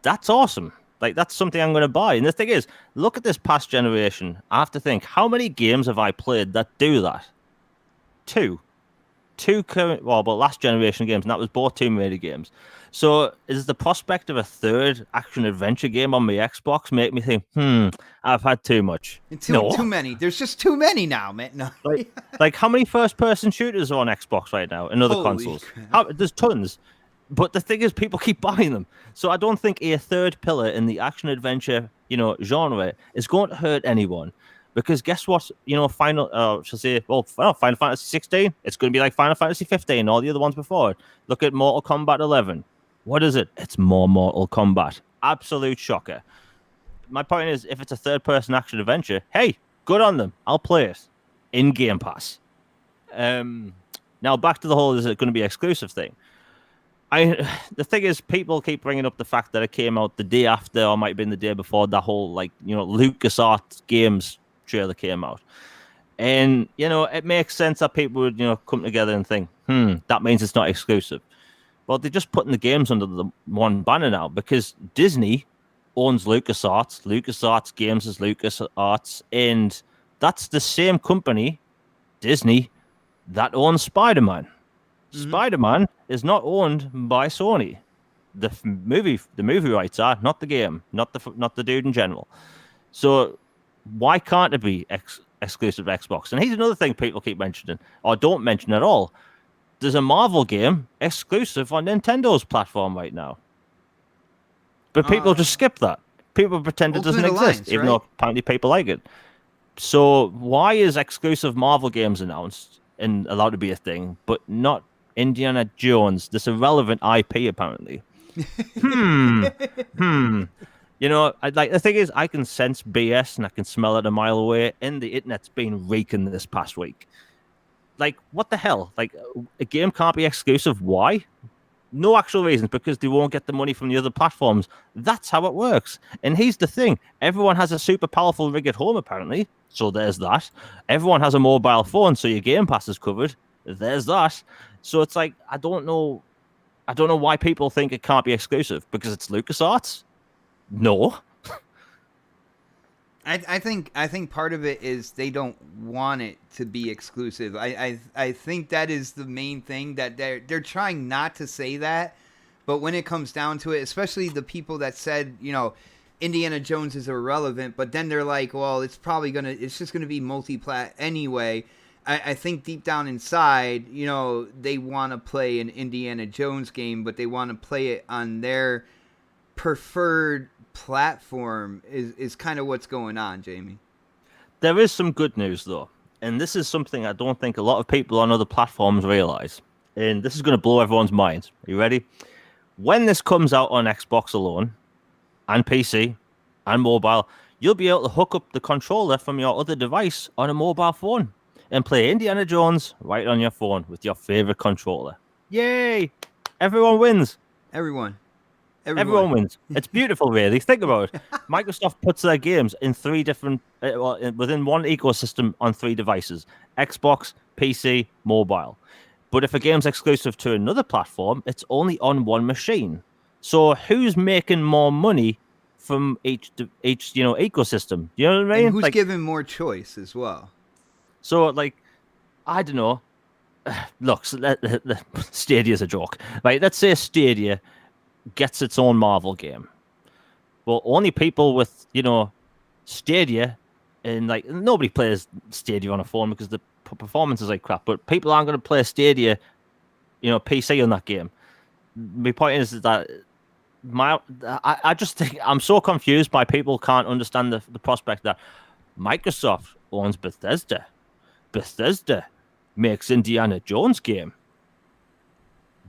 S2: that's awesome. Like, that's something I'm going to buy. And the thing is, look at this past generation. I have to think, how many games have I played that do that? Two current, but last generation games, and that was both Tomb Raider games. So is the prospect of a third action-adventure game on my Xbox make me think, I've had too much?
S1: Too many. There's just too many now, man. No.
S2: like how many first-person shooters are on Xbox right now and other consoles? There's tons. But the thing is, people keep buying them. So I don't think a third pillar in the action-adventure, genre is going to hurt anyone. Because guess what? Final Fantasy 16, it's going to be like Final Fantasy 15, all the other ones before it. Look at Mortal Kombat 11. What is it? It's more Mortal Kombat. Absolute shocker. My point is, if it's a third-person action-adventure, hey, good on them. I'll play it in Game Pass. Now, back to the whole, is it going to be exclusive thing? The thing is, people keep bringing up the fact that it came out the day after, or might have been the day before, that whole, LucasArts games trailer came out. And, it makes sense that people would, come together and think, that means it's not exclusive. Well, they're just putting the games under the one banner now, because Disney owns LucasArts. LucasArts Games is LucasArts, and that's the same company, Disney, that owns Spider-Man. Mm-hmm. Spider-Man is not owned by Sony. The movie rights are, not the game, not the dude in general. So why can't it be exclusive to Xbox? And here's another thing people keep mentioning, or don't mention at all. There's a Marvel game exclusive on Nintendo's platform right now. But people just skip that. People pretend it doesn't exist, even though apparently people like it. So why is exclusive Marvel games announced and allowed to be a thing, but not Indiana Jones, this irrelevant IP, apparently? The thing is, I can sense BS and I can smell it a mile away, and the internet's been reeking this past week. Like, what the hell? Like, a game can't be exclusive. Why? No actual reasons, because they won't get the money from the other platforms. That's how it works. And here's the thing. Everyone has a super powerful rig at home, apparently. So there's that. Everyone has a mobile phone, so your Game Pass is covered. there's that. So it's like I don't know why people think it can't be exclusive because it's LucasArts. No.
S1: I think part of it is they don't want it to be exclusive. I think that is the main thing, that they're trying not to say that, but when it comes down to it, especially the people that said, Indiana Jones is irrelevant, but then they're like, well, it's just gonna be multi-plat anyway. I think deep down inside, they want to play an Indiana Jones game, but they want to play it on their preferred platform is kind of what's going on, Jamie.
S2: There is some good news, though. And this is something I don't think a lot of people on other platforms realize. And this is going to blow everyone's mind. Are you ready? When this comes out on Xbox alone, and PC, and mobile, you'll be able to hook up the controller from your other device on a mobile phone and play Indiana Jones right on your phone with your favorite controller. Yay! Everyone wins.
S1: Everyone
S2: wins. It's beautiful, really. Think about it. Microsoft puts their games in three different, within one ecosystem on three devices: Xbox, PC, mobile. But if a game's exclusive to another platform, it's only on one machine. So who's making more money from each ecosystem? You know what I mean?
S1: And who's given more choice as well?
S2: So, I don't know. Look, Stadia's a joke. Right, let's say Stadia gets its own Marvel game. Well, only people with, Stadia, and nobody plays Stadia on a phone because the performance is like crap, but people aren't going to play Stadia, PC on that game. My point is that I just think I'm so confused by people can't understand the prospect that Microsoft owns Bethesda. Bethesda makes Indiana Jones game.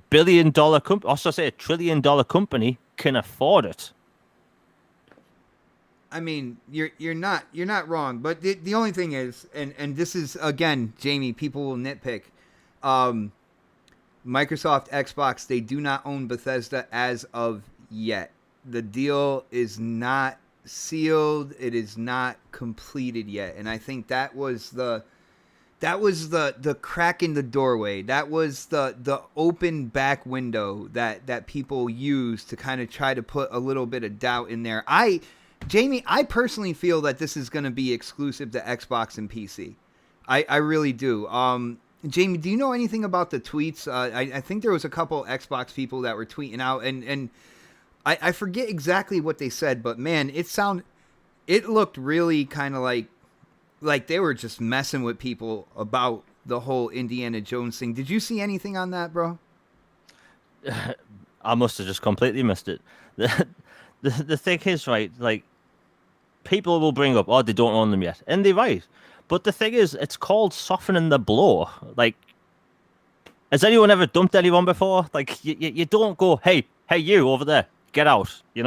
S2: Billion-dollar company, also say $1 trillion company can afford it.
S1: I mean, you're not wrong, but the only thing is, and this is again, Jamie, people will nitpick. Microsoft, Xbox, they do not own Bethesda as of yet. The deal is not sealed. It is not completed yet, and I think that was the crack in the doorway. That was the open back window that people use to kind of try to put a little bit of doubt in there. Jamie, I personally feel that this is going to be exclusive to Xbox and PC. I really do. Jamie, do you know anything about the tweets? I think there was a couple Xbox people that were tweeting out, and I forget exactly what they said, but man, it looked really kind of like they were just messing with people about the whole Indiana Jones thing. Did you see anything on that, bro?
S2: I must have just completely missed it. The thing is, right, people will bring up, oh, they don't own them yet, and they're right. But the thing is, it's called softening the blow. Has anyone ever dumped anyone before? You don't go, hey, you over there, get out. You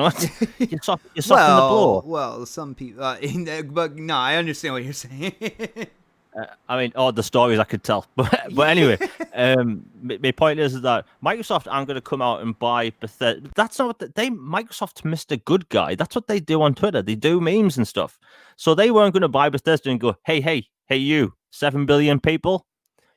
S2: soften the blow.
S1: Well, some people, but no, I understand what you're saying.
S2: The stories I could tell, but anyway, my point is that Microsoft aren't going to come out and buy Bethesda. That's not what Microsoft's Mr. Good Guy. That's what they do on Twitter. They do memes and stuff. So they weren't going to buy Bethesda and go, hey, you 7 billion people,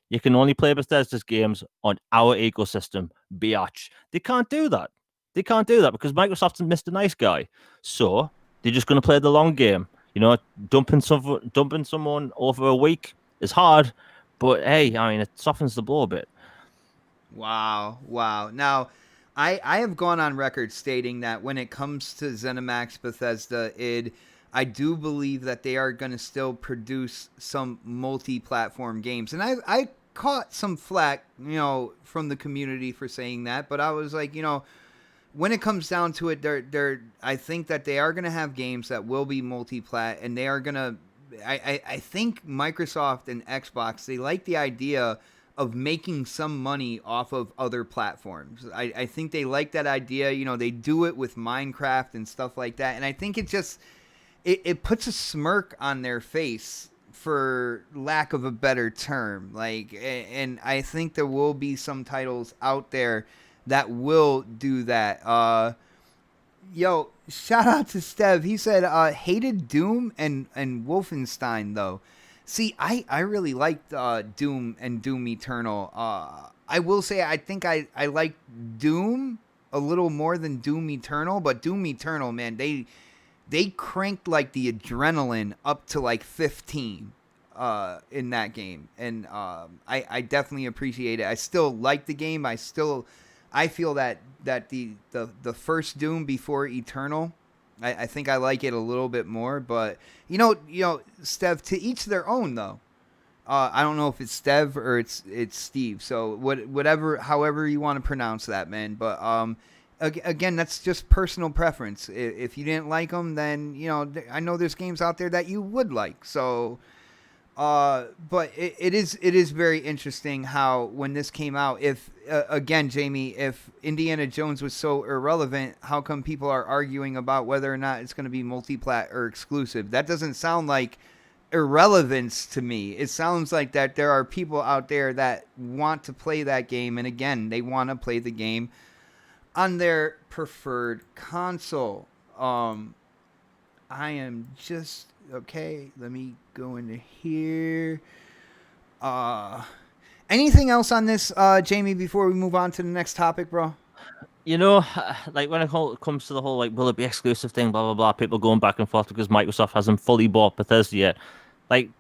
S2: you can only play Bethesda's games on our ecosystem, biatch. They can't do that. Because Microsoft's Mr. Nice Guy. So they're just going to play the long game. Dumping someone over a week is hard, but hey, it softens the blow a bit.
S1: Wow. Now, I have gone on record stating that when it comes to ZeniMax Bethesda id, I do believe that they are going to still produce some multi-platform games. And I caught some flack, from the community for saying that, but I was like, when it comes down to it, I think that they are going to have games that will be multi-plat, and they are going to. I think Microsoft and Xbox, they like the idea of making some money off of other platforms. I think they like that idea. They do it with Minecraft and stuff like that, and I think it just it puts a smirk on their face, for lack of a better term. And I think there will be some titles out there that will do that. Shout out to Stev. He said hated Doom and Wolfenstein though. See, I really liked Doom and Doom Eternal. I will say I think I like Doom a little more than Doom Eternal, but Doom Eternal, man, they cranked like the adrenaline up to like 15 in that game, and I definitely appreciate it. I still like the game. I feel that the first Doom before Eternal, I think I like it a little bit more. But Stev, to each their own though. I don't know if it's Stev or it's Steve. So whatever, however you want to pronounce that, man. But again, that's just personal preference. If you didn't like them, then I know there's games out there that you would like. So, but it is very interesting how when this came out, if again, Jamie, if Indiana Jones was so irrelevant, how come people are arguing about whether or not it's going to be multi-plat or exclusive? That doesn't sound like irrelevance to me. It sounds like that there are people out there that want to play that game, and again, they want to play the game on their preferred console. I am just okay. Let me go into here. Anything else on this, Jamie? Before we move on to the next topic, bro.
S2: Like when it comes to the whole will it be exclusive thing, blah blah blah. People going back and forth because Microsoft hasn't fully bought Bethesda yet. Like,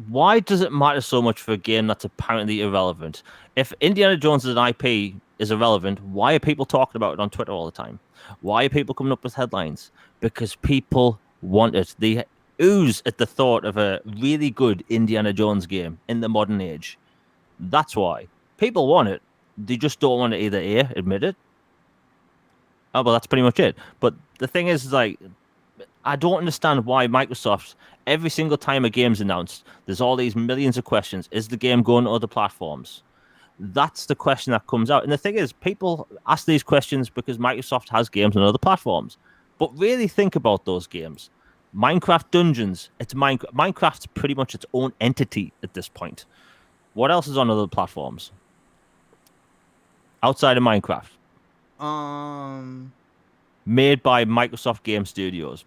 S2: why does it matter so much for a game that's apparently irrelevant? If Indiana Jones as an IP is irrelevant, why are people talking about it on Twitter all the time? Why are people coming up with headlines? Because people want it. They ooze at the thought of a really good Indiana Jones game in the modern age. That's why. People want it. They just don't want to either A, admit it. Oh, well, that's pretty much it. But the thing is, like, I don't understand why Microsoft, every single time a game's announced, there's all these millions of questions. Is the game going to other platforms? That's the question that comes out. And the thing is, people ask these questions because Microsoft has games on other platforms. But really think about those games. Minecraft Dungeons, Minecraft's pretty much its own entity at this point. What else is on other platforms? Outside of Minecraft. Made by Microsoft Game Studios.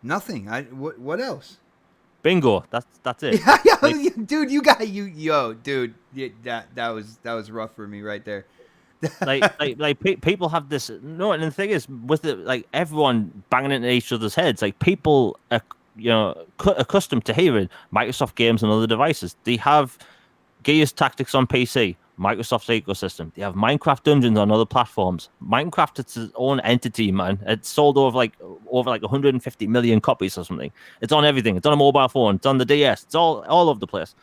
S1: Nothing. What else?
S2: Bingo. That's it.
S1: Yeah, dude, dude. Yeah, that was rough for me right there.
S2: People have this and the thing is with it, like everyone banging into each other's heads. Like people are accustomed to hearing Microsoft games on other devices. They have Gears Tactics on PC, Microsoft's ecosystem. They have Minecraft Dungeons on other platforms. Minecraft, it's its own entity, man. It's sold over 150 million copies or something. It's on everything. It's on a mobile phone. It's on the DS. It's all over the place.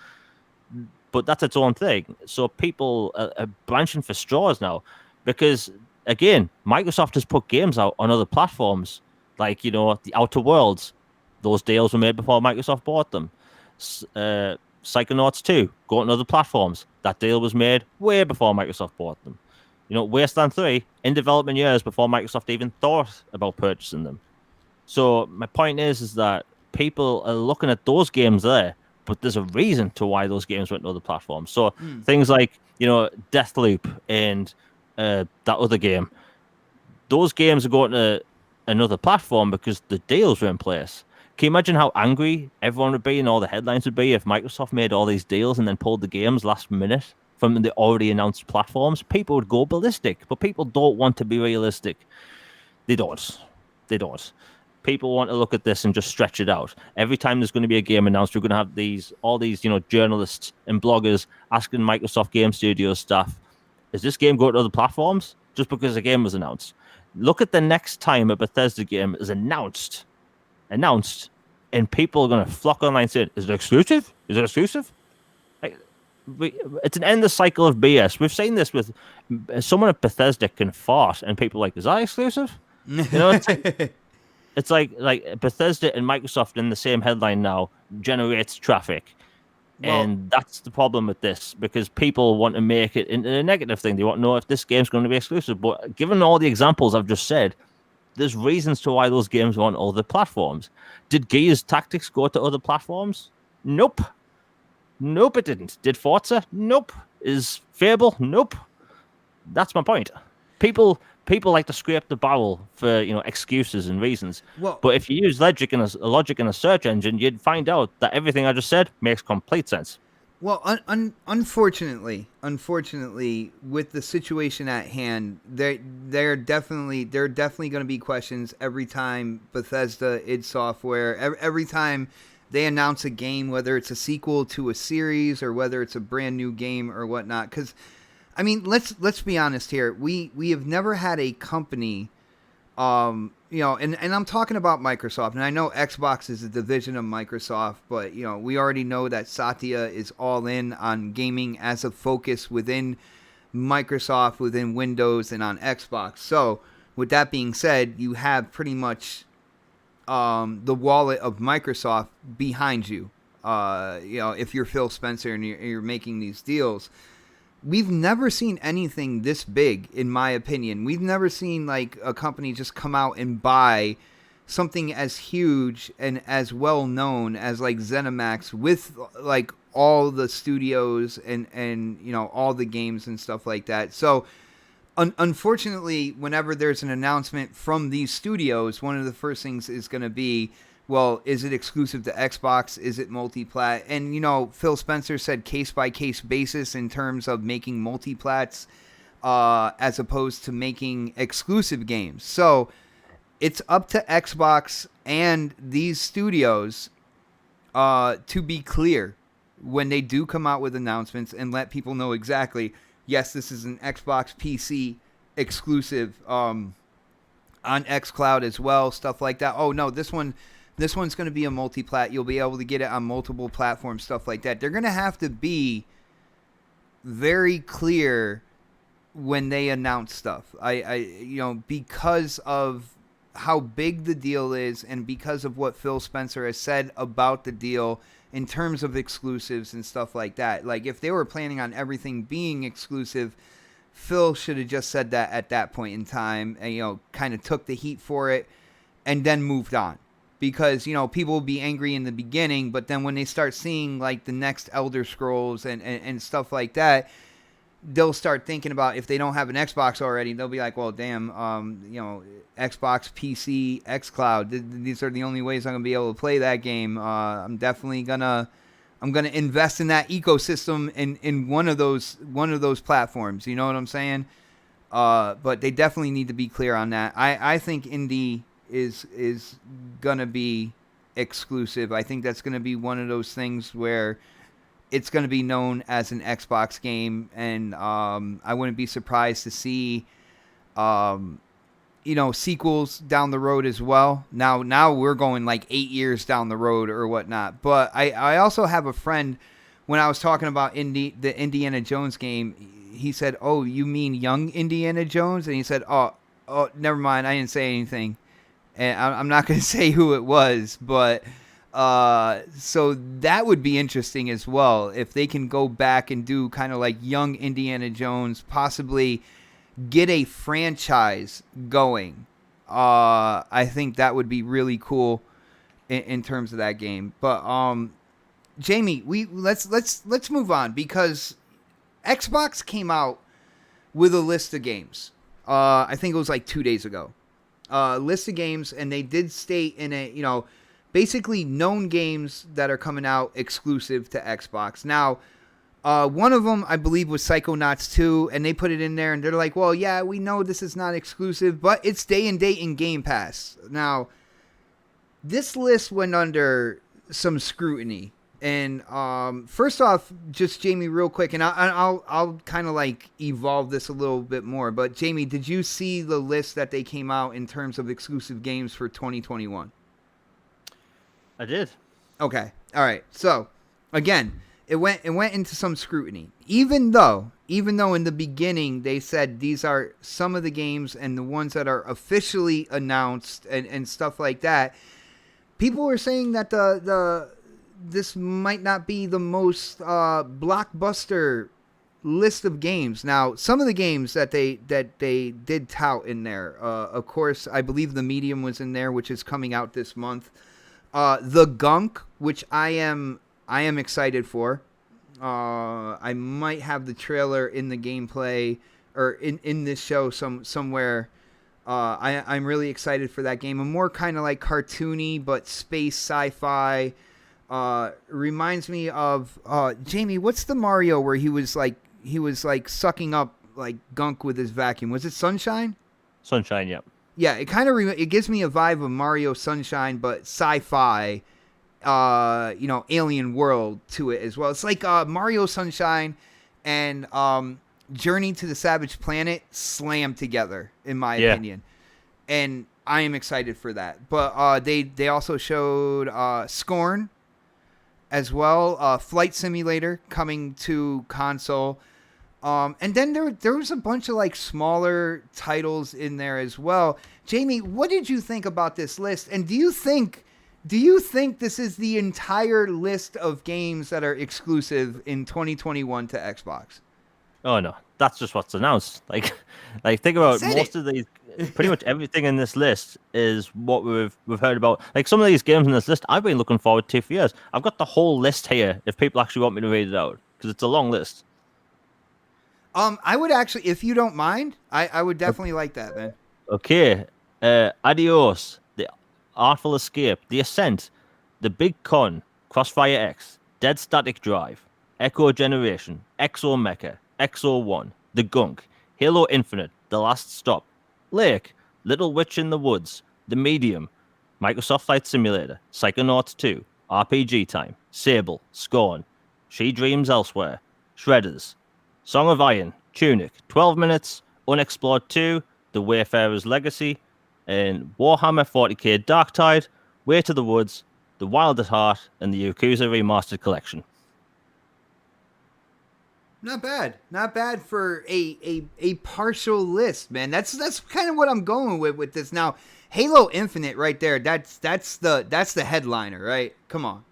S2: But that's its own thing. So people are branching for straws now because, again, Microsoft has put games out on other platforms. Like, the Outer Worlds. Those deals were made before Microsoft bought them. Psychonauts 2, go on other platforms. That deal was made way before Microsoft bought them. Wasteland 3, in development years before Microsoft even thought about purchasing them. So my point is that people are looking at those games there, but there's a reason to why those games went to other platforms. So things like, Deathloop and that other game, those games are going to another platform because the deals were in place. Can you imagine how angry everyone would be and all the headlines would be if Microsoft made all these deals and then pulled the games last minute from the already announced platforms? People would go ballistic, but people don't want to be realistic. They don't. People want to look at this and just stretch it out. Every time there's going to be a game announced, we're going to have all these journalists and bloggers asking Microsoft Game Studios staff, is this game going to other platforms? Just because a game was announced. Look at the next time a Bethesda game is announced, and people are going to flock online saying, is it exclusive? Like, it's an endless cycle of BS. We've seen this with someone at Bethesda can fart, and people are like, is that exclusive? It's like Bethesda and Microsoft in the same headline now generates traffic. Well, and that's the problem with this, because people want to make it into a negative thing. They want to know if this game's going to be exclusive. But given all the examples I've just said, there's reasons to why those games are on other platforms. Did Gears Tactics go to other platforms? Nope, it didn't. Did Forza? Nope. Is Fable? Nope. That's my point. people like to scrape the barrel for excuses and reasons.
S1: Well,
S2: But if you use logic in a search engine, you'd find out that everything I just said makes complete sense.
S1: Well, unfortunately, with the situation at hand, there are definitely going to be questions every time Bethesda id Software, every time they announce a game, whether it's a sequel to a series or whether it's a brand new game or whatnot. Because, I mean, let's be honest here. We have never had a company. And I'm talking about Microsoft, and I know Xbox is a division of Microsoft, but, we already know that Satya is all in on gaming as a focus within Microsoft, within Windows, and on Xbox. So, with that being said, you have pretty much the wallet of Microsoft behind you. If you're Phil Spencer and you're making these deals. We've never seen anything this big, in my opinion. We've never seen like a company just come out and buy something as huge and as well known as like ZeniMax with like all the studios and all the games and stuff like that. So unfortunately, whenever there's an announcement from these studios, one of the first things is going to be, well, is it exclusive to Xbox? Is it multi-plat? And, Phil Spencer said case-by-case basis in terms of making multi-plats as opposed to making exclusive games. So it's up to Xbox and these studios to be clear when they do come out with announcements and let people know exactly, yes, this is an Xbox PC exclusive on xCloud as well, stuff like that. Oh, no, this one's going to be a multi-plat. You'll be able to get it on multiple platforms, stuff like that. They're going to have to be very clear when they announce stuff. Because of how big the deal is and because of what Phil Spencer has said about the deal in terms of exclusives and stuff like that. Like, if they were planning on everything being exclusive, Phil should have just said that at that point in time and, kind of took the heat for it and then moved on. Because, people will be angry in the beginning, but then when they start seeing, like, the next Elder Scrolls and stuff like that, they'll start thinking about, if they don't have an Xbox already, they'll be like, well, damn, Xbox, PC, xCloud, these are the only ways I'm going to be able to play that game. I'm definitely going to invest in that ecosystem in one of those platforms. You know what I'm saying? But they definitely need to be clear on that. I think indie is gonna be exclusive. I think that's gonna be one of those things where it's gonna be known as an Xbox game, and I wouldn't be surprised to see sequels down the road as well. Now we're going like 8 years down the road or whatnot. But I also have a friend, when I was talking about the Indiana Jones game, he said, "Oh, you mean young Indiana Jones?" And he said, "Oh, never mind. I didn't say anything." And I'm not going to say who it was, but so that would be interesting as well. If they can go back and do kind of like young Indiana Jones, possibly get a franchise going. I think that would be really cool in terms of that game. But Jamie, let's move on, because Xbox came out with a list of games. I think it was like 2 days ago. List of games, and they did state in it, basically known games that are coming out exclusive to Xbox. Now, one of them, I believe, was Psychonauts 2, and they put it in there, and they're like, well, yeah, we know this is not exclusive, but it's day and date in Game Pass. Now, this list went under some scrutiny. And first off, just Jamie, real quick, and I'll kind of like evolve this a little bit more. But Jamie, did you see the list that they came out in terms of exclusive games for 2021?
S2: I did.
S1: Okay, all right. So again, it went into some scrutiny, even though in the beginning they said these are some of the games and the ones that are officially announced and stuff like that. People were saying that this might not be the most blockbuster list of games. Now, some of the games that they did tout in there, of course, I believe The Medium was in there, which is coming out this month. The Gunk, which I am excited for. I might have the trailer in the gameplay or in this show somewhere. I'm really excited for that game. A more kind of like cartoony but space sci-fi. Reminds me of Jamie. What's the Mario where he was like sucking up like gunk with his vacuum? Was it Sunshine?
S2: Sunshine, yeah.
S1: Yeah, it kind of it gives me a vibe of Mario Sunshine, but sci-fi. Alien world to it as well. It's like Mario Sunshine and Journey to the Savage Planet slammed together, in my opinion. And I am excited for that. But they also showed Scorn as well, Flight Simulator coming to console. And then there was a bunch of like smaller titles in there as well. Jamie, what did you think about this list? And do you think this is the entire list of games that are exclusive in 2021 to Xbox?
S2: Oh no, that's just what's announced. Like think about most of these. Pretty much everything in this list is what we've heard about. Like some of these games in this list, I've been looking forward to for years. I've got the whole list here. If people actually want me to read it out, because it's a long list.
S1: I would actually, if you don't mind, I would definitely like that, man.
S2: Okay, Adios, The Artful Escape, The Ascent, The Big Con, Crossfire X, Dead Static Drive, Echo Generation, Exo Mecha, Exo 1, The Gunk, Halo Infinite, The Last Stop, Lake, Little Witch in the Woods, The Medium, Microsoft Flight Simulator, Psychonauts 2, RPG Time, Sable, Scorn, She Dreams Elsewhere, Shredders, Song of Iron, Tunic, 12 Minutes, Unexplored 2, The Wayfarer's Legacy, and Warhammer 40k Darktide, Way to the Woods, The Wild at Heart, and the Yakuza Remastered Collection.
S1: Not bad for a partial list, man. That's kind of what I'm going with this now. Halo Infinite, right there. That's the headliner, right? Come on.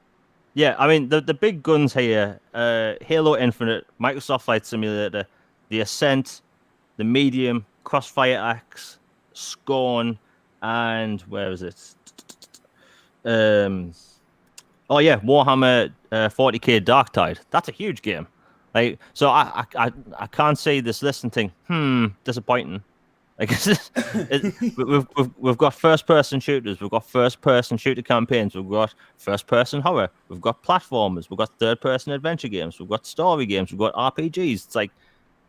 S2: Yeah, I mean the big guns here: Halo Infinite, Microsoft Flight Simulator, The Ascent, The Medium, Crossfire X, Scorn, and where is it? Warhammer 40k Darktide. That's a huge game. Like, so I can't see this list and think, disappointing. Like, we've got first-person shooters, we've got first-person shooter campaigns, we've got first-person horror, we've got platformers, we've got third-person adventure games, we've got story games, we've got RPGs. It's like,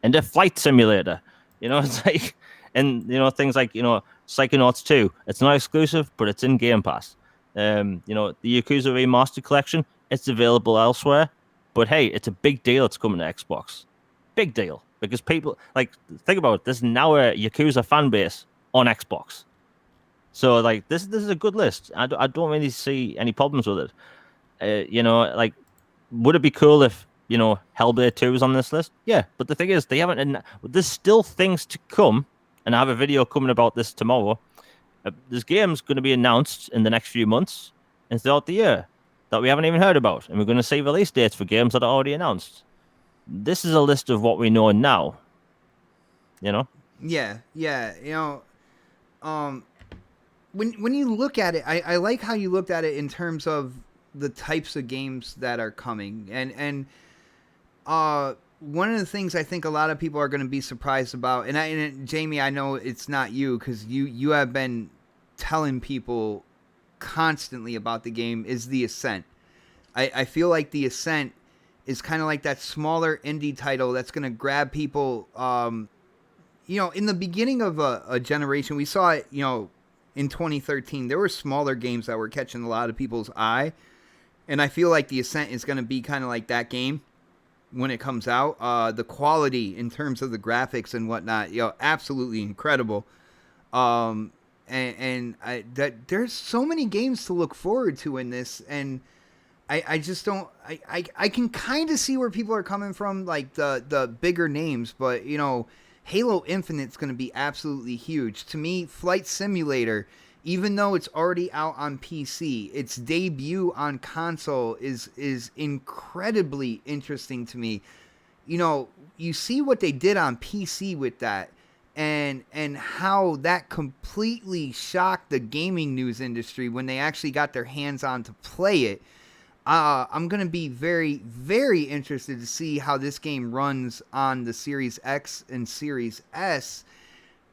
S2: and a flight simulator, it's like, and things like Psychonauts 2. It's not exclusive, but it's in Game Pass. The Yakuza Remastered Collection. It's available elsewhere. But hey, it's a big deal. It's coming to Xbox. Big deal. Because people, like, think about it. There's now a Yakuza fan base on Xbox. So, like, this is a good list. I don't really see any problems with it. Would it be cool if, Hellblade 2 was on this list? Yeah. But the thing is, they haven't. There's still things to come. And I have a video coming about this tomorrow. There's games going to be announced in the next few months and throughout the year that we haven't even heard about, and we're going to see release dates for games that are already announced. This is a list of what we know now.
S1: Yeah. When you look at it, I like how you looked at it in terms of the types of games that are coming, and one of the things I think a lot of people are going to be surprised about, and Jamie, I know it's not you because you have been telling people constantly about the game, is The Ascent. I feel like The Ascent is kind of like that smaller indie title that's going to grab people. In the beginning of a generation, we saw it, in 2013, there were smaller games that were catching a lot of people's eye. And I feel like The Ascent is going to be kind of like that game when it comes out. The quality in terms of the graphics and whatnot, absolutely incredible. There's so many games to look forward to in this, and I just don't. I can kind of see where people are coming from, like the bigger names, but Halo Infinite's going to be absolutely huge to me. Flight Simulator, even though it's already out on PC, its debut on console is incredibly interesting to me. You see what they did on PC with that. And how that completely shocked the gaming news industry when they actually got their hands on to play it. I'm gonna be very, very interested to see how this game runs on the Series X and Series S.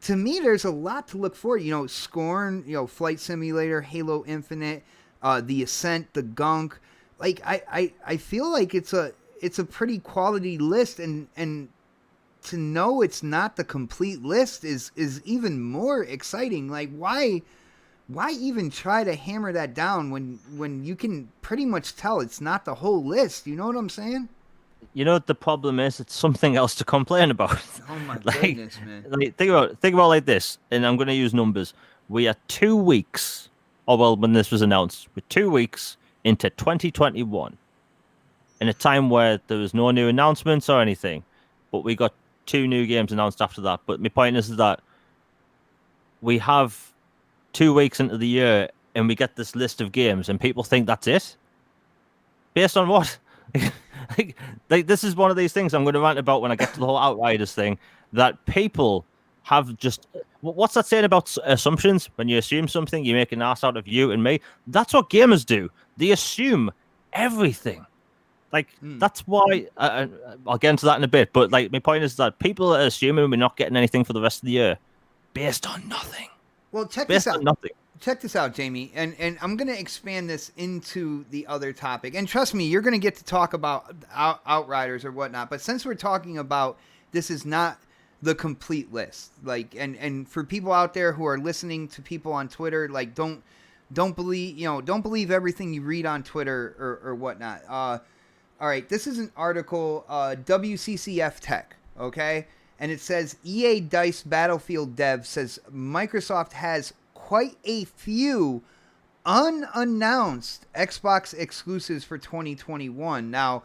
S1: To me, there's a lot to look for. Scorn, Flight Simulator, Halo Infinite, the Ascent, the Gunk. Like I feel like it's a pretty quality list, and to know it's not the complete list is even more exciting. Like why even try to hammer that down when you can pretty much tell it's not the whole list? You know what I'm saying?
S2: You know what the problem is? It's something else to complain about.
S1: Oh my
S2: like,
S1: goodness, man.
S2: think about like this, and I'm going to use numbers. We are 2 weeks, or well, when this was announced, we're 2 weeks into 2021, in a time where there was no new announcements or anything, but we got 2 new games announced after that. But my point is that we have 2 weeks into the year, and we get this list of games, and people think that's it. Based on what? like this is one of these things I'm going to rant about when I get to the whole Outriders thing. That people have just what's that saying about assumptions? When you assume something, you make an ass out of you and me. That's what gamers do. They assume everything. That's why I'll get into that in a bit. But like my point is that people are assuming we're not getting anything for the rest of the year, based on nothing.
S1: Well, check
S2: Based
S1: this out.
S2: on nothing.
S1: Check this out, Jamie, and I'm going to expand this into the other topic. And trust me, you're going to get to talk about Outriders or whatnot. But since we're talking about this is not the complete list, like, and for people out there who are listening to people on Twitter, like, don't believe everything you read on Twitter or whatnot. All right, this is an article, WCCF Tech, okay? And it says EA Dice Battlefield Dev says Microsoft has quite a few unannounced Xbox exclusives for 2021. Now,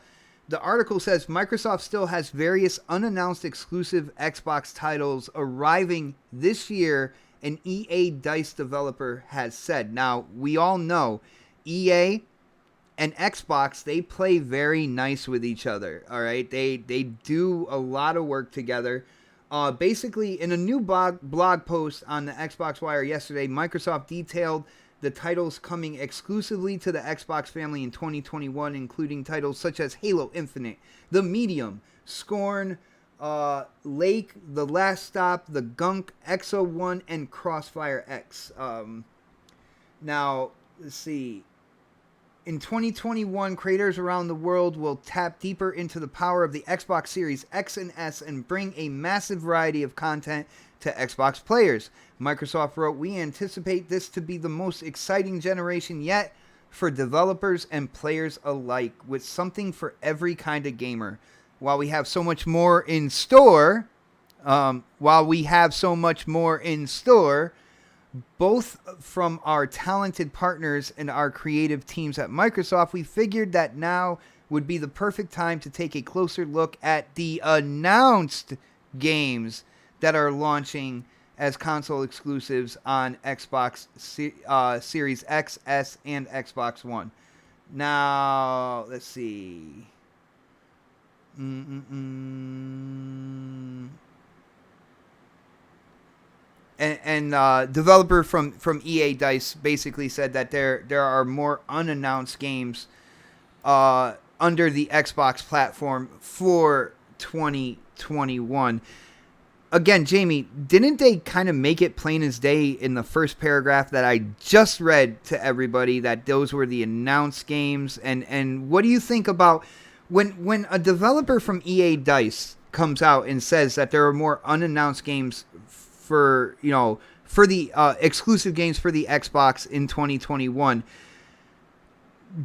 S1: the article says Microsoft still has various unannounced exclusive Xbox titles arriving this year, an EA Dice developer has said. Now, we all know EA and Xbox, they play very nice with each other, all right? They do a lot of work together. Basically, in a new blog post on the Xbox Wire yesterday, Microsoft detailed the titles coming exclusively to the Xbox family in 2021, including titles such as Halo Infinite, The Medium, Scorn, Lake, The Last Stop, The Gunk, XO1, and Crossfire X. Now, let's see. In 2021, creators around the world will tap deeper into the power of the Xbox Series X and S and bring a massive variety of content to Xbox players. Microsoft wrote, "We anticipate this to be the most exciting generation yet for developers and players alike, with something for every kind of gamer. While we have so much more in store, both from our talented partners and our creative teams at Microsoft, we figured that now would be the perfect time to take a closer look at the announced games that are launching as console exclusives on Xbox Series X, S, and Xbox One." Now, let's see. And developer from EA Dice basically said that there are more unannounced games under the Xbox platform for 2021. Again, Jamie, didn't they kind of make it plain as day in the first paragraph that I just read to everybody that those were the announced games? And what do you think about when a developer from EA Dice comes out and says that there are more unannounced games for the exclusive games for the Xbox in 2021?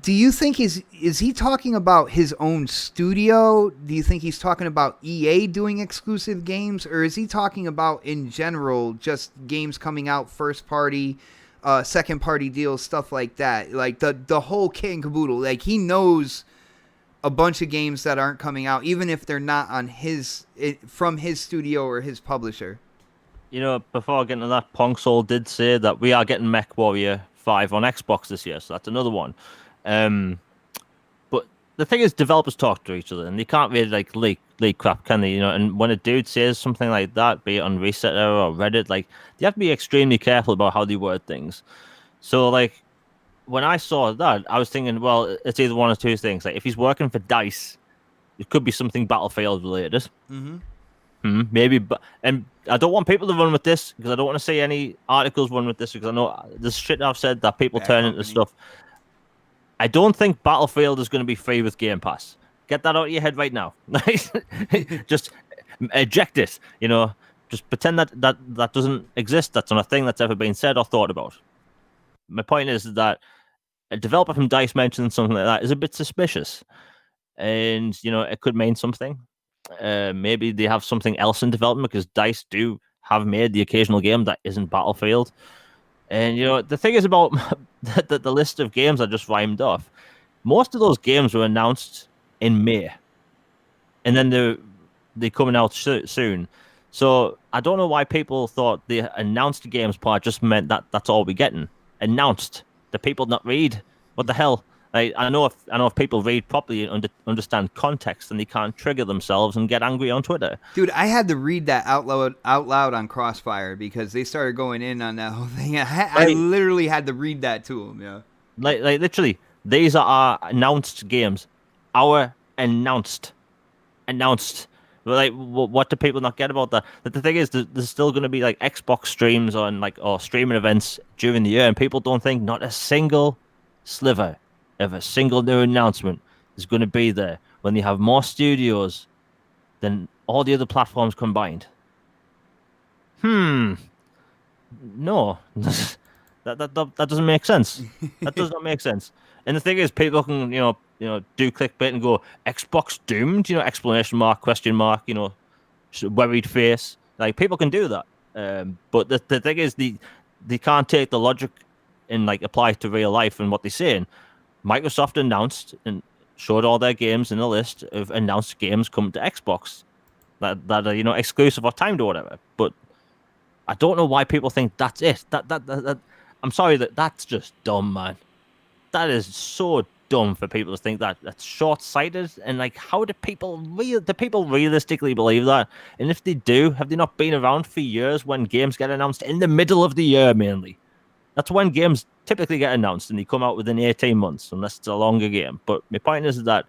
S1: Do you think is he talking about his own studio? Do you think he's talking about EA doing exclusive games, or is he talking about in general just games coming out first party, second party deals, stuff like that? Like the whole kit and caboodle. Like he knows a bunch of games that aren't coming out, even if they're not on from his studio or his publisher.
S2: Before getting to that, Pongsol did say that we are getting MechWarrior 5 on Xbox this year, so that's another one. But the thing is, developers talk to each other, and they can't really leak crap, can they? And when a dude says something like that, be it on Resetter or Reddit, they have to be extremely careful about how they word things. So when I saw that, I was thinking, well, it's either one or two things. Like if he's working for DICE, it could be something Battlefield related.
S1: Mm-hmm.
S2: Maybe, but and I don't want people to run with this because I don't want to see any articles run with this because I know there's shit I've said that people
S1: Bad
S2: turn into
S1: company.
S2: stuff. I don't think Battlefield is going to be free with Game Pass. Get that out of your head right now. Just eject it. Just pretend that doesn't exist. That's not a thing that's ever been said or thought about. My point is that a developer from DICE mentioning something like that is a bit suspicious, and it could mean something. Maybe they have something else in development because DICE do have made the occasional game that isn't Battlefield. And the thing is about the list of games I just rhymed off. Most of those games were announced in May, and then they're coming out soon. So I don't know why people thought the announced games part just meant that that's all we're getting. Announced. The people not read. What the hell? I know if people read properly and understand context, then they can't trigger themselves and get angry on Twitter.
S1: Dude, I had to read that out loud on Crossfire because they started going in on that whole thing. I literally had to read that to them. Yeah.
S2: Like literally, these are our announced games. Our announced. But like, what do people not get about that? But the thing is, there's still going to be like Xbox streams or streaming events during the year, and people don't think not a single sliver of a single new announcement is going to be there when they have more studios than all the other platforms combined. No, that doesn't make sense. That does not make sense. And the thing is, people can do clickbait and go Xbox doomed, exclamation mark, question mark, worried face. Like people can do that. But the thing is, they can't take the logic and like apply it to real life and what they're saying. Microsoft announced and showed all their games in a list of announced games coming to Xbox that are exclusive or timed or whatever. But I don't know why people think that's it. That I'm sorry, that's just dumb, man. That is so dumb for people to think that. That's short-sighted. And like, how do people realistically believe that? And if they do, have they not been around for years when games get announced in the middle of the year mainly? That's when games typically get announced and they come out within 18 months, unless it's a longer game. But my point is that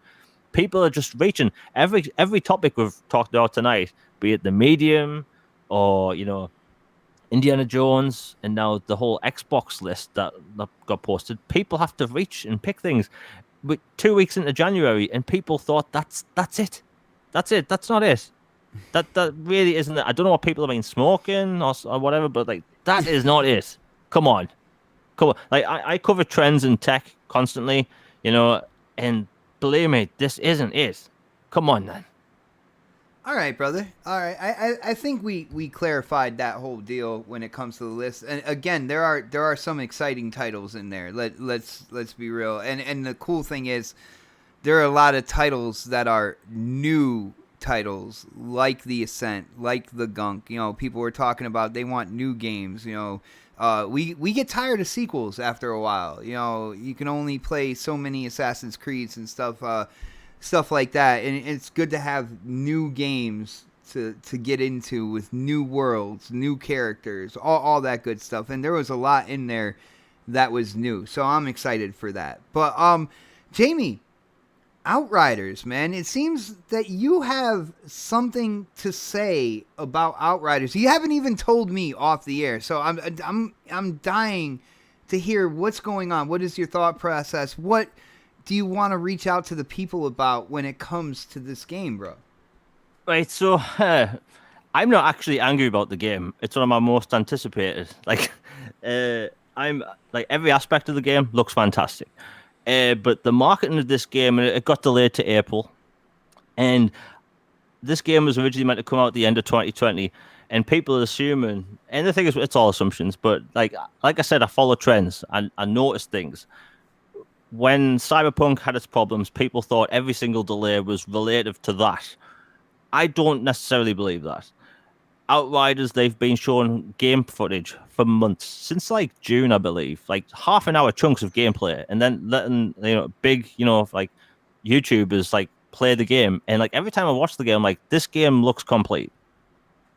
S2: people are just reaching every topic we've talked about tonight, be it the medium or Indiana Jones, and now the whole Xbox list that got posted. People have to reach and pick things. But 2 weeks into January, and people thought that's it. That's it. That's not it. That really isn't it. I don't know what people have been smoking or whatever, but like that is not it. Come on. Like I cover trends in tech constantly, and believe me, this isn't it. Come on, then.
S1: All right, brother. All right. I think we clarified that whole deal when it comes to the list. And again, there are some exciting titles in there. Let's be real. And the cool thing is there are a lot of titles that are new titles, like the Ascent, like the Gunk. People were talking about they want new games. We get tired of sequels after a while. You can only play so many Assassin's Creeds and stuff like that, and it's good to have new games to get into with new worlds, new characters, all that good stuff. And there was a lot in there that was new, so I'm excited for that. But Jamie, Outriders, man, it seems that you have something to say about Outriders. You haven't even told me off the air, so I'm dying to hear what's going on. What is your thought process? What do you want to reach out to the people about when it comes to this game, bro?
S2: Right, so I'm not actually angry about the game. It's one of my most anticipated. Like, I'm like every aspect of the game looks fantastic. But the marketing of this game, it got delayed to April, and this game was originally meant to come out at the end of 2020. And people are assuming, and the thing is, it's all assumptions. But like I said, I follow trends and I notice things. When Cyberpunk had its problems, people thought every single delay was relative to that. I don't necessarily believe that. Outriders, they've been showing game footage for months, since like June, I believe, like half-an-hour chunks of gameplay, and then letting big like YouTubers like play the game. And like every time I watch the game, I'm like, this game looks complete.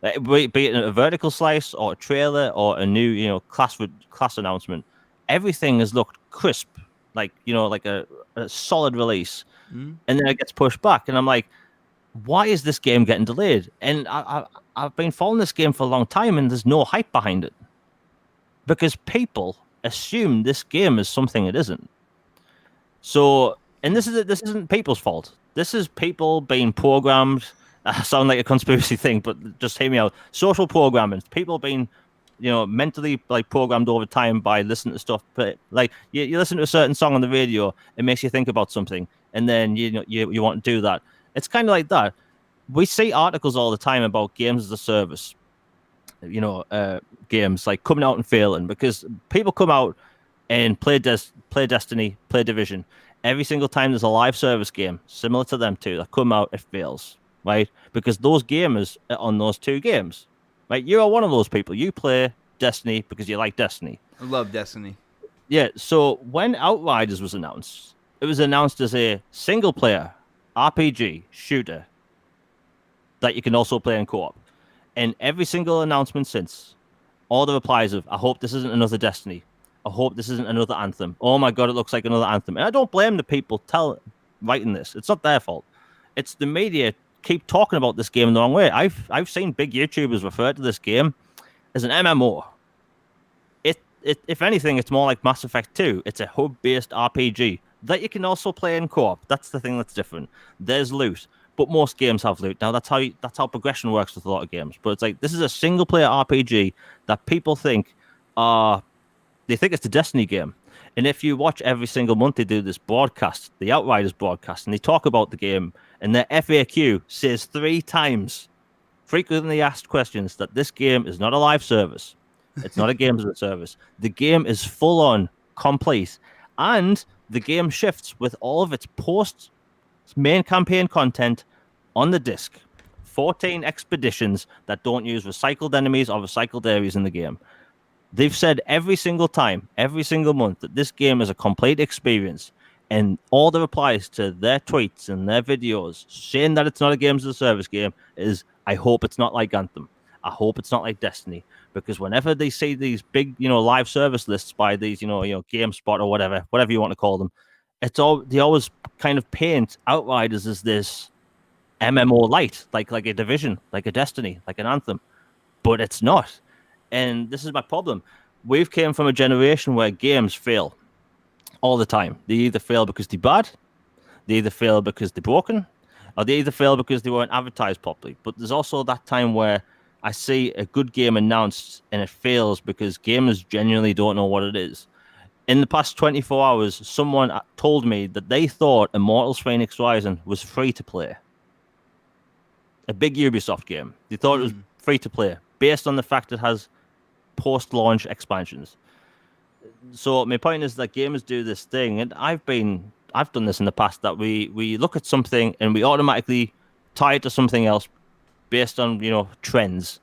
S2: Like, be it a vertical slice or a trailer or a new class announcement, everything has looked crisp, like like a solid release,
S1: Mm.
S2: and then it gets pushed back, and I'm like, why is this game getting delayed? And I've been following this game for a long time, and there's no hype behind it because people assume this game is something it isn't. So, and this isn't people's fault. This is people being programmed. I sound like a conspiracy thing, but just hear me out. Social programming. People being, mentally like programmed over time by listening to stuff. But like you listen to a certain song on the radio, it makes you think about something, and then you want to do that. It's kind of like that. We see articles all the time about games as a service. Games like coming out and failing because people come out and play Destiny, play Division. Every single time there's a live service game similar to them two that come out, it fails, right? Because those gamers are on those two games, right? You are one of those people. You play Destiny because you like Destiny.
S1: I love Destiny.
S2: Yeah. So when Outriders was announced, it was announced as a single player RPG shooter that you can also play in co-op. And every single announcement since, all the replies of, I hope this isn't another Destiny. I hope this isn't another Anthem. Oh my God, it looks like another Anthem. And I don't blame the people writing this. It's not their fault. It's the media keep talking about this game in the wrong way. I've seen big YouTubers refer to this game as an MMO. If anything, it's more like Mass Effect 2. It's a hub-based RPG that you can also play in co-op. That's the thing that's different. There's loot, but most games have loot. Now that's how progression works with a lot of games. But it's like this is a single-player RPG that people think they think it's a Destiny game. And if you watch every single month, they do this broadcast, the Outriders broadcast, and they talk about the game, and their FAQ says 3 times, frequently asked questions, that this game is not a live service. It's not a game as a service. The game is full on complete, and the game shifts with all of its post main campaign content on the disc. 14 expeditions that don't use recycled enemies or recycled areas in the game. They've said every single time, every single month, that this game is a complete experience. And all the replies to their tweets and their videos saying that it's not a games as a service game is, I hope it's not like Anthem. I hope it's not like Destiny. Because whenever they see these big, live service lists by these, GameSpot or whatever you want to call them, they always kind of paint Outriders as this MMO light, like a Division, like a Destiny, like an Anthem. But it's not. And this is my problem. We've came from a generation where games fail all the time. They either fail because they're bad, they either fail because they're broken, or they either fail because they weren't advertised properly. But there's also that time where I see a good game announced and it fails because gamers genuinely don't know what it is. In the past 24 hours, someone told me that they thought Immortals Phoenix Rising was free to play. A big Ubisoft game. They thought it was free to play based on the fact it has post-launch expansions. So my point is that gamers do this thing, and I've done this in the past, that we look at something and we automatically tie it to something else based on trends.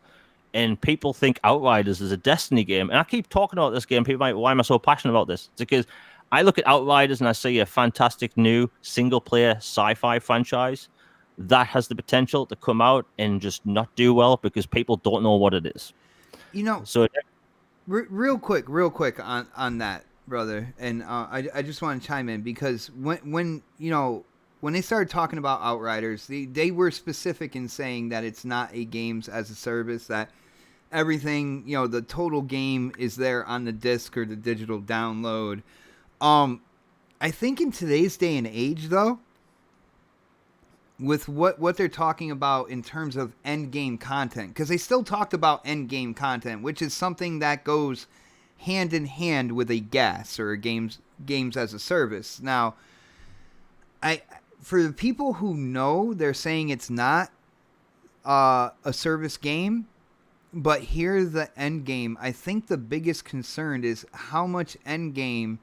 S2: And people think Outriders is a Destiny game, and I keep talking about this game. People are like, why am I so passionate about this? It's because I look at Outriders and I see a fantastic new single-player sci-fi franchise that has the potential to come out and just not do well because people don't know what it is. So
S1: real quick on that, brother, and I just want to chime in because when they started talking about Outriders, they were specific in saying that it's not a games as a service, that everything, the total game is there on the disc or the digital download. I think in today's day and age, though, with what they're talking about in terms of end game content, because they still talked about end game content, which is something that goes hand in hand with a GaaS or a games as a service. Now, for the people who know, they're saying it's not a service game, but here's the end game. I think the biggest concern is how much end game,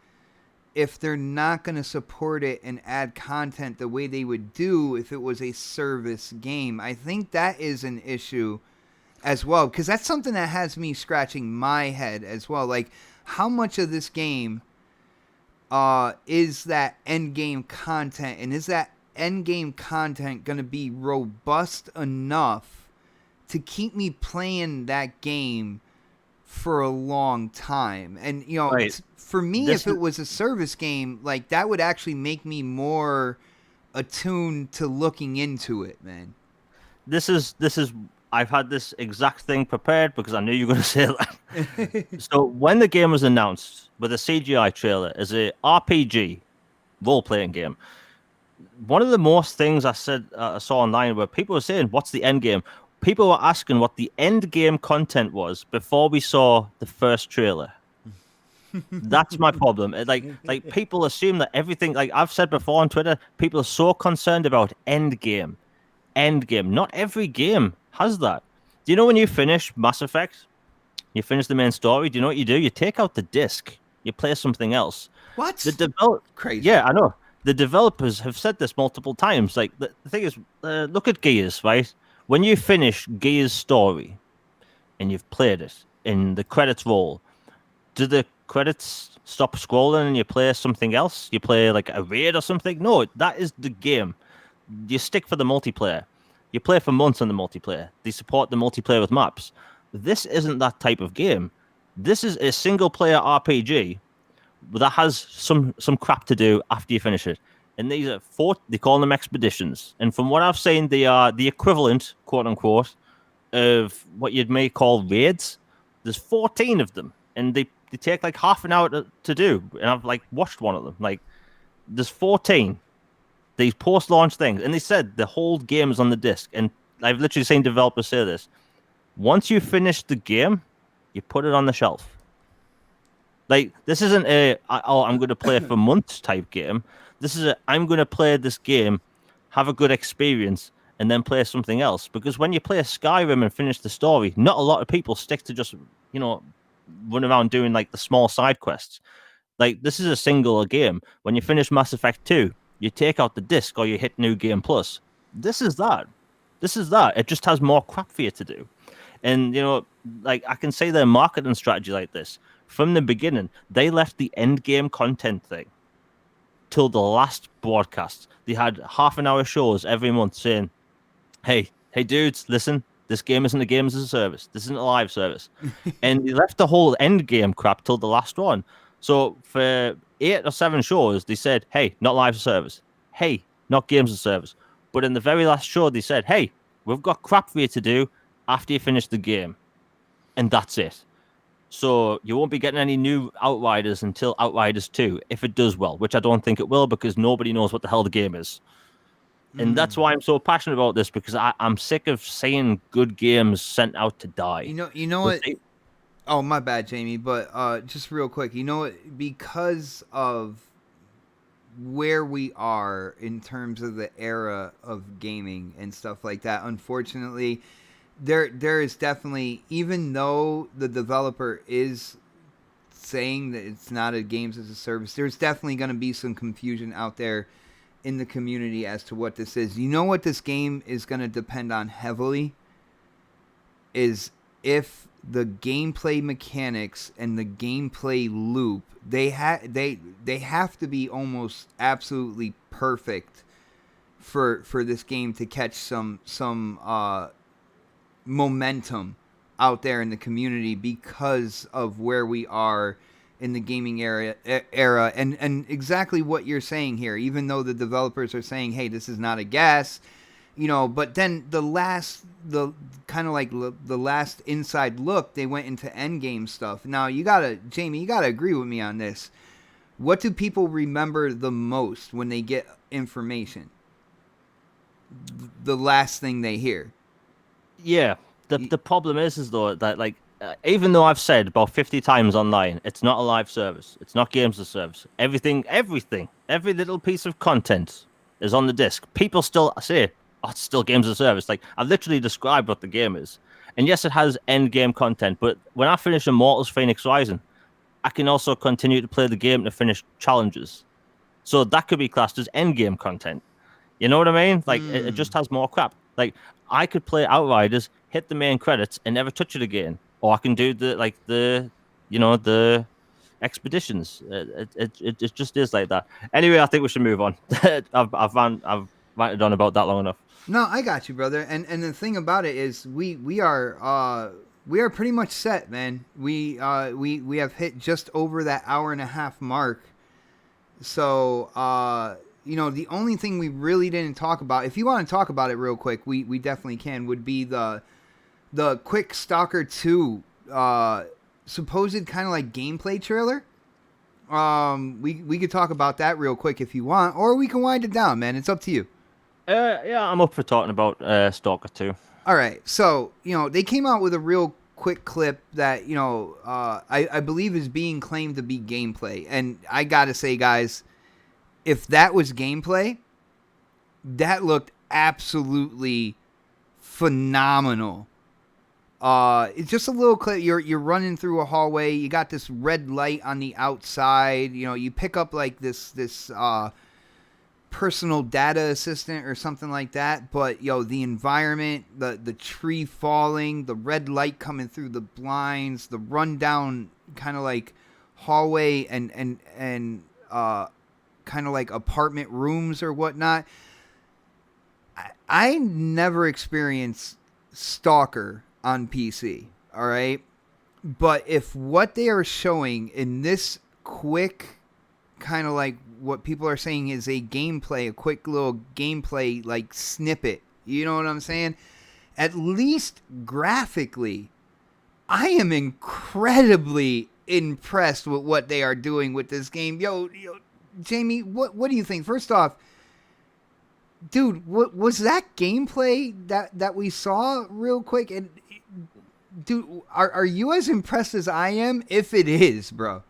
S1: if they're not going to support it and add content the way they would do if it was a service game. I think that is an issue as well, because that's something that has me scratching my head as well. Like, how much of this game is that end game content, and is that end game content going to be robust enough to keep me playing that game for a long time. And
S2: Right.
S1: for me,
S2: This
S1: if it was a service game, like that would actually make me more attuned to looking into it, man.
S2: this is I've had this exact thing prepared because I knew you were going to say that. So when the game was announced with a CGI trailer as a RPG role-playing game, one of the most things I saw online where people were saying, "What's the end game?" People were asking what the end game content was before we saw the first trailer. That's my problem. Like people assume that everything, like I've said before on Twitter, people are so concerned about end game. End game. Not every game has that. Do you know when you finish Mass Effect, you finish the main story, do you know what you do? You take out the disc, you play something else. The
S1: What?
S2: develop,
S1: Crazy.
S2: yeah, I know. The developers have said this multiple times. Like the thing is, look at Gears, right? When you finish Gears' story and you've played it, and the credits roll, do the credits stop scrolling and you play something else? You play like a raid or something? No, that is the game. You stick for the multiplayer. You play for months on the multiplayer. They support the multiplayer with maps. This isn't that type of game. This is a single player RPG that has some crap to do after you finish it. And these are they call them expeditions. And from what I've seen, they are the equivalent, quote unquote, of what you may call raids. There's 14 of them, and they take like half an hour to do. And I've like watched one of them. Like there's 14 these post-launch things, and they said the whole game is on the disc. And I've literally seen developers say this: once you finish the game, you put it on the shelf. Like this isn't I'm going to play for months type game. This is I'm going to play this game, have a good experience, and then play something else. Because when you play a Skyrim and finish the story, not a lot of people stick to just run around doing like the small side quests. Like this is a singular game. When you finish Mass Effect 2, you take out the disc or you hit New Game Plus. This is that. This is that. It just has more crap for you to do. And like I can say their marketing strategy like this. From the beginning, they left the end game content thing till the last broadcast. They had half an hour shows every month saying, Hey dudes, listen, this game isn't a game as a service. This isn't a live service. And they left the whole end game crap till the last one. So for 8 or 7 shows, they said, hey, not live service. Hey, not games as a service. But in the very last show, they said, hey, we've got crap for you to do after you finish the game. And that's it. So you won't be getting any new Outriders until Outriders 2, if it does well, which I don't think it will because nobody knows what the hell the game is. And that's why I'm so passionate about this, because I'm sick of seeing good games sent out to die.
S1: You know what? Oh, my bad, Jamie. But just real quick, because of where we are in terms of the era of gaming and stuff like that, unfortunately, there is definitely, even though the developer is saying that it's not a games as a service, there's definitely going to be some confusion out there in the community as to what this is. You know what this game is going to depend on heavily is if the gameplay mechanics and the gameplay loop, they have to be almost absolutely perfect for this game to catch some momentum out there in the community because of where we are in the gaming era and exactly what you're saying here. Even though the developers are saying, hey, this is not a gas, but then the last inside look, they went into endgame stuff. Now Jamie, you gotta agree with me on this. What do people remember the most when they get information? The last thing they hear.
S2: Yeah, the problem is though that like even though I've said about 50 times online, it's not a live service, it's not games as a service. Everything, every little piece of content is on the disc. People still say, "Oh, it's still games as a service." Like I've literally described what the game is, and yes, it has end game content. But when I finish Immortals: Phoenix Rising, I can also continue to play the game to finish challenges. So that could be classed as end game content. You know what I mean? Like it just has more crap. Like I could play Outriders, hit the main credits, and never touch it again. Or I can do the expeditions. It just is like that. Anyway, I think we should move on. I've ranted on about that long enough.
S1: No, I got you, brother. And the thing about it is we are we are pretty much set, man. We have hit just over that hour and a half mark. So the only thing we really didn't talk about, if you want to talk about it real quick, we definitely can, would be the quick Stalker 2 supposed kind of like gameplay trailer. We could talk about that real quick if you want, or we can wind it down, man. It's up to you.
S2: Yeah, I'm up for talking about Stalker 2.
S1: All right, so they came out with a real quick clip that I believe is being claimed to be gameplay, and I gotta say, guys, if that was gameplay, that looked absolutely phenomenal. It's just a little clip. You're running through a hallway. You got this red light on the outside. You pick up like this personal data assistant or something like that. But the environment, the tree falling, the red light coming through the blinds, the rundown kind of like hallway and kind of like apartment rooms or whatnot. I never experienced Stalker on PC, all right? But if what they are showing in this quick kind of like what people are saying is a quick little gameplay like snippet, you know what I'm saying? At least graphically, I am incredibly impressed with what they are doing with this game. Yo, Jamie, what do you think? First off, dude, what was that gameplay that we saw real quick? And dude, are you as impressed as I am? If it is, bro.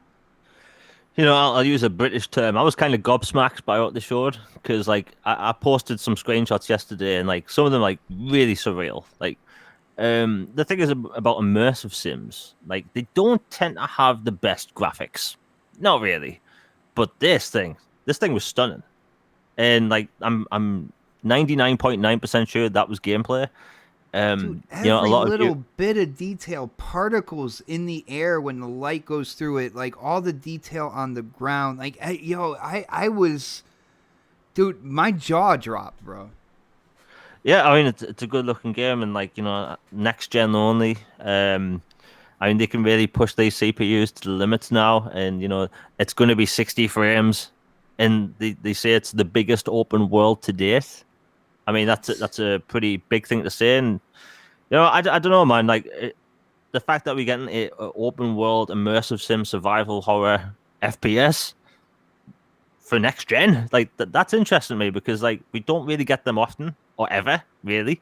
S2: I'll use a British term. I was kind of gobsmacked by what they showed because, like, I posted some screenshots yesterday, and like some of them like really surreal. Like, the thing is about immersive sims, like they don't tend to have the best graphics, not really. But this thing was stunning, and like I'm 99.9% sure that was gameplay.
S1: Dude, every
S2: a lot
S1: little bit of detail, particles in the air when the light goes through it, like all the detail on the ground. Like, I was, dude, my jaw dropped, bro.
S2: Yeah, I mean it's a good looking game, and like next gen only. I mean they can really push these CPUs to the limits now, and it's going to be 60 frames, and they say it's the biggest open world to date. I mean that's a pretty big thing to say, and I don't know, man. Like the fact that we're getting a open world immersive sim survival horror FPS for next gen, like that's interesting to me because like we don't really get them often or ever really,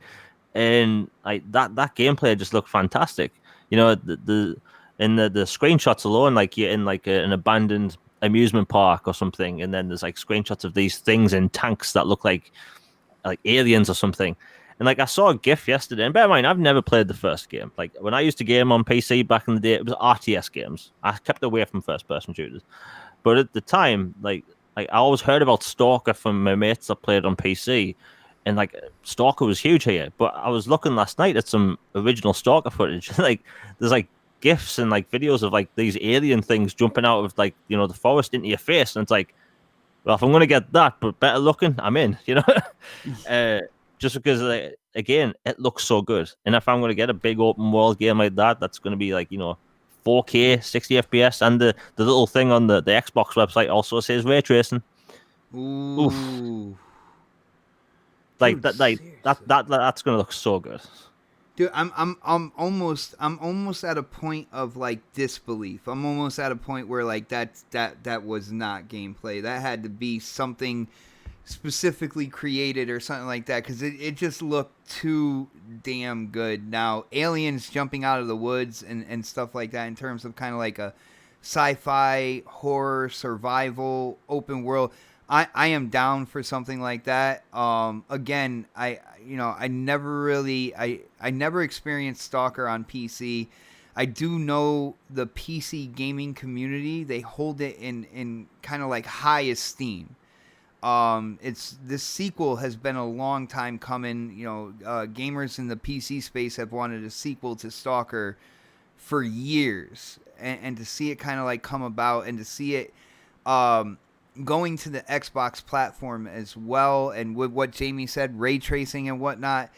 S2: and like that gameplay just looked fantastic. The in the screenshots alone, like you're in like an abandoned amusement park or something, and then there's like screenshots of these things in tanks that look like aliens or something. And like I saw a GIF yesterday, and bear in mind, I've never played the first game. Like when I used to game on PC back in the day, it was RTS games. I kept away from first-person shooters. But at the time, like I always heard about Stalker from my mates that played on PC, and like Stalker was huge here. But I was looking last night at some original Stalker footage. Like there's like GIFs and like videos of like these alien things jumping out of like the forest into your face, and it's like, well, if I'm gonna get that, but better looking, I'm in. Just because again, it looks so good, and if I'm gonna get a big open world game like that, that's gonna be like 4K 60 FPS, and the little thing on the Xbox website also says ray tracing.
S1: Ooh.
S2: Oof. Like
S1: Dude,
S2: that's gonna look so good.
S1: Dude, I'm almost at a point of like disbelief. I'm almost at a point where like that was not gameplay. That had to be something specifically created or something like that, because it just looked too damn good. Now, aliens jumping out of the woods and stuff like that in terms of kind of like a sci-fi, horror, survival, open world, I am down for something like that. Again, I never experienced Stalker on PC. I do know the PC gaming community, they hold it in kind of like high esteem. This sequel has been a long time coming. Gamers in the PC space have wanted a sequel to Stalker for years, and to see it kind of like come about, and to see it going to the Xbox platform as well, and with what Jamie said, ray tracing and whatnot,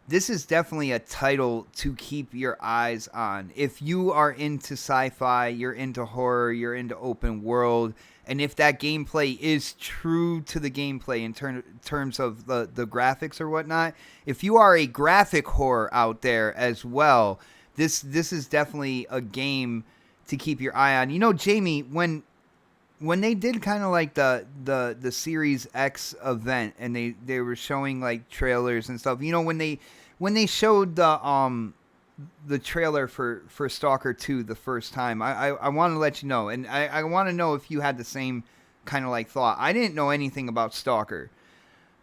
S1: this is definitely a title to keep your eyes on. If you are into sci-fi, you're into horror, you're into open world, and if that gameplay is true to the gameplay in terms of the graphics or whatnot, if you are a graphic horror out there as well, this is definitely a game to keep your eye on. You know, Jamie, when they did kind of like the Series X event and they were showing like trailers and stuff, you know, when they showed the trailer for Stalker 2 the first time, I want to let you know, and I want to know if you had the same kind of like thought. I didn't know anything about Stalker,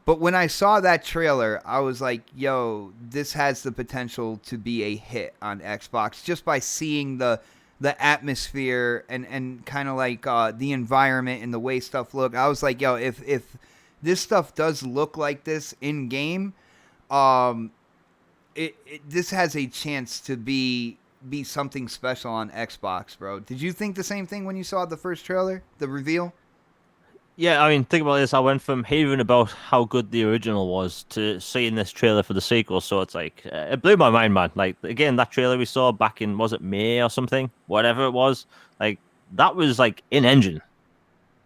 S1: but when I saw that trailer, I was like, yo, this has the potential to be a hit on Xbox just by seeing the atmosphere and kind of like the environment and the way stuff look. I was like, yo, if this stuff does look like this in game, this has a chance to be something special on Xbox, bro. Did you think the same thing when you saw the first trailer, the reveal?
S2: Yeah, I mean, think about this. I went from hearing about how good the original was to seeing this trailer for the sequel. So it's like, it blew my mind, man. Like, again, that trailer we saw back in, was it May or something? Whatever it was. Like, that was like in engine.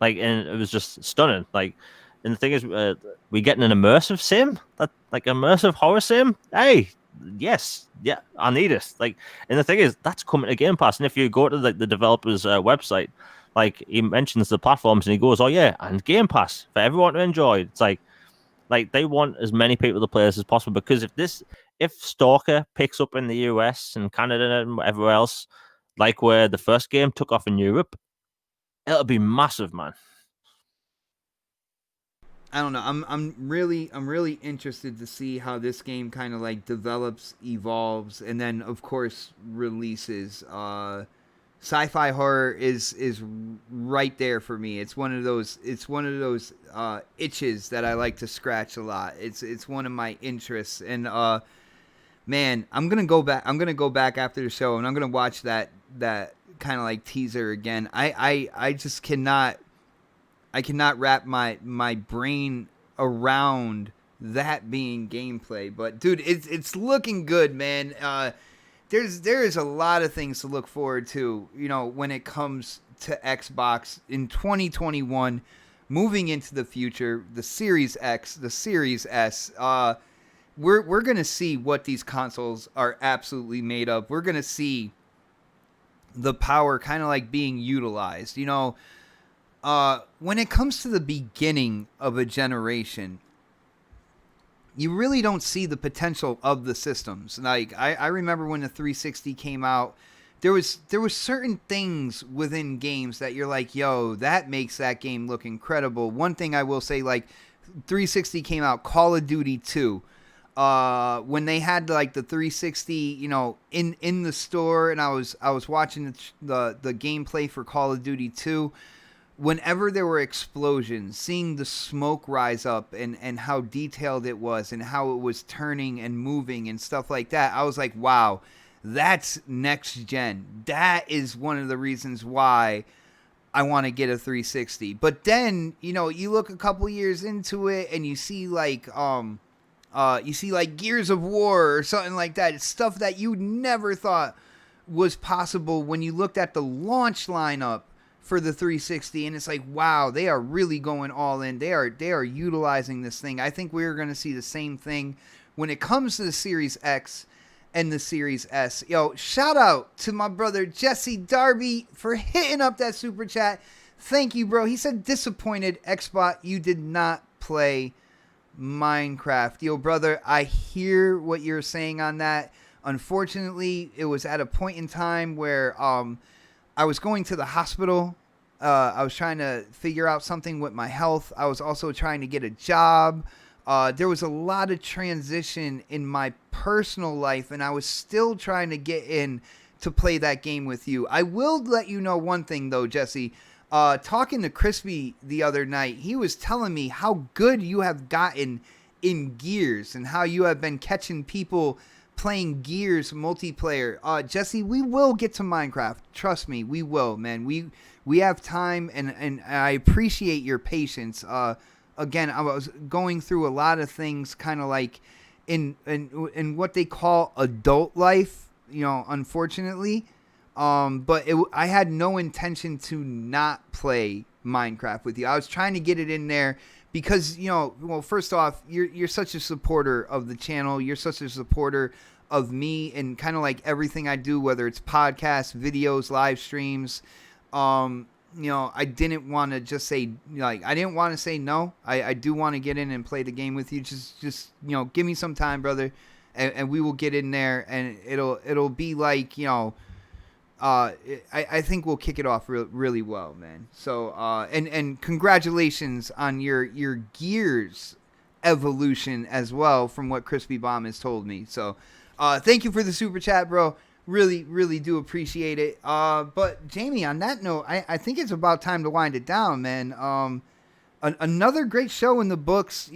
S2: Like, and it was just stunning. Like, and the thing is, we getting an immersive sim, that like immersive horror sim. Hey, yes, yeah, I need it. Like, and the thing is, that's coming to Game Pass. And if you go to the developer's website, like he mentions the platforms, and he goes, "Oh yeah, and Game Pass for everyone to enjoy." It's like they want as many people to play this as possible, because if Stalker picks up in the US and Canada and whatever else, like where the first game took off in Europe, it'll be massive, man.
S1: I don't know. I'm really interested to see how this game kind of like develops, evolves, and then of course releases. Sci-fi horror is right there for me. It's one of those itches that I like to scratch a lot. It's one of my interests, and man, I'm gonna go back. I'm gonna go back after the show, and I'm gonna watch that kind of like teaser again. I just cannot. I cannot wrap my brain around that being gameplay. But dude, it's looking good, man. There is a lot of things to look forward to, you know, when it comes to Xbox in 2021, moving into the future, the Series X, the Series S. We're gonna see what these consoles are absolutely made of. We're gonna see the power kind of like being utilized, you know. When it comes to the beginning of a generation, you really don't see the potential of the systems. Like I remember when the 360 came out, there was certain things within games that you're like, yo, that makes that game look incredible. One thing I will say, like 360 came out, Call of Duty 2. When they had like the 360, you know, in the store, and I was watching the gameplay for Call of Duty 2. Whenever there were explosions, seeing the smoke rise up and how detailed it was and how it was turning and moving and stuff like that, I was like, wow, that's next gen. That is one of the reasons why I want to get a 360. But then, you know, you look a couple years into it and you see like Gears of War or something like that. It's stuff that you never thought was possible when you looked at the launch lineup for the 360, and it's like, wow, they are really going all in. They are utilizing this thing. I think we're going to see the same thing when it comes to the Series X and the Series S. Yo, shout out to my brother Jesse Darby for hitting up that super chat. Thank you, bro. He said, disappointed, Xbot, you did not play Minecraft. Yo, brother, I hear what you're saying on that. Unfortunately, it was at a point in time where I was going to the hospital. I was trying to figure out something with my health. I was also trying to get a job. There was a lot of transition in my personal life, and I was still trying to get in to play that game with you. I will let you know one thing, though, Jesse. Talking to Crispy the other night, he was telling me how good you have gotten in Gears and how you have been catching people playing Gears multiplayer. Jesse, we will get to Minecraft. Trust me, we will, man. We have time, and I appreciate your patience. Again, I was going through a lot of things kind of like in what they call adult life, unfortunately. But I had no intention to not play Minecraft with you. I was trying to get it in there because, well, first off, you're such a supporter of the channel. You're such a supporter of me and kind of like everything I do, whether it's podcasts, videos, live streams. I didn't want to just say, I didn't want to say no. I do want to get in and play the game with you. Just give me some time, brother, and we will get in there, and it'll be like, I think we'll kick it off really well, man. So, and congratulations on your Gears evolution as well, from what Crispy Bomb has told me. So, thank you for the super chat, bro. Really, really do appreciate it. But Jamie, on that note, I think it's about time to wind it down, man. Another great show in the books.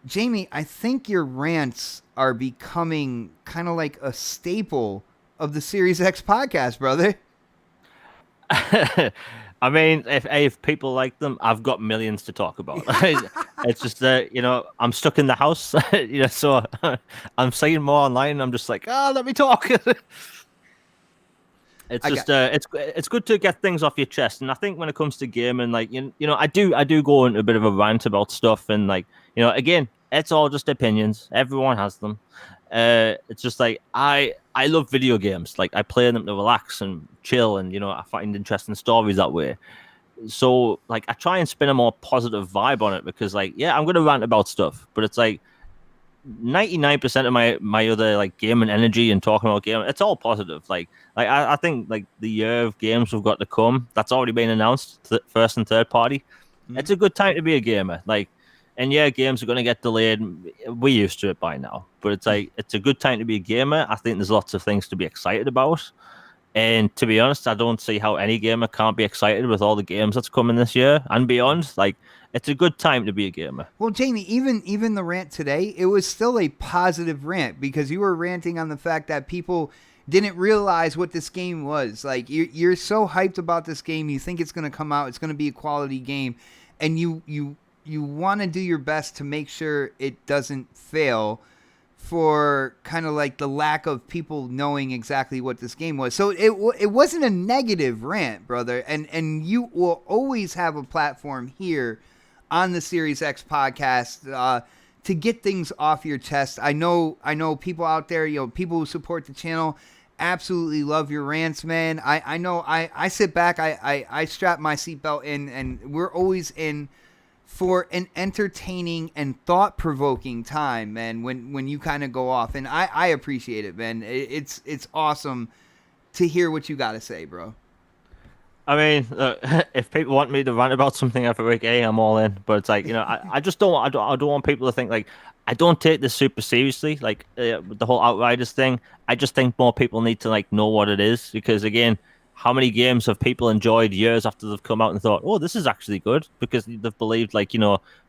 S1: Jamie, I think your rants are becoming kind of like a staple of the Series X podcast, brother.
S2: I mean, if people like them, I've got millions to talk about. It's just I'm stuck in the house, so I'm seeing more online. And I'm just like, let me talk. It's just it's good to get things off your chest. And I think when it comes to gaming, like I do go into a bit of a rant about stuff, and like again, it's all just opinions. Everyone has them. It's just like I love video games. Like I play them to relax and chill, and I find interesting stories that way. So like I try and spin a more positive vibe on it, because like I'm gonna rant about stuff, but it's like 99% of my other like gaming energy and talking about gaming, it's all positive. Like I think like the year of games we've got to come, that's already been announced, first and third party. It's a good time to be a gamer. Like, and games are going to get delayed. We're used to it by now. But it's like, it's a good time to be a gamer. I think there's lots of things to be excited about. And to be honest, I don't see how any gamer can't be excited with all the games that's coming this year and beyond. Like, it's a good time to be a gamer.
S1: Well, Jamie, even the rant today, it was still a positive rant, because you were ranting on the fact that people didn't realize what this game was. Like, you're so hyped about this game. You think it's going to come out. It's going to be a quality game. And you want to do your best to make sure it doesn't fail, for kind of like the lack of people knowing exactly what this game was. So it wasn't a negative rant, brother. And you will always have a platform here on the Series X podcast to get things off your chest. I know people out there, people who support the channel, absolutely love your rants, man. I know I sit back, I strap my seatbelt in, and we're always in for an entertaining and thought-provoking time, man, when you kind of go off. And I appreciate it, man. It's awesome to hear what you got to say, bro.
S2: I mean, if people want me to rant about something every week, I'm all in. But it's like, I just don't want people to think like, I don't take this super seriously, like the whole Outriders thing. I just think more people need to like know what it is, because again, how many games have people enjoyed years after they've come out and thought, oh, this is actually good, because they've believed like,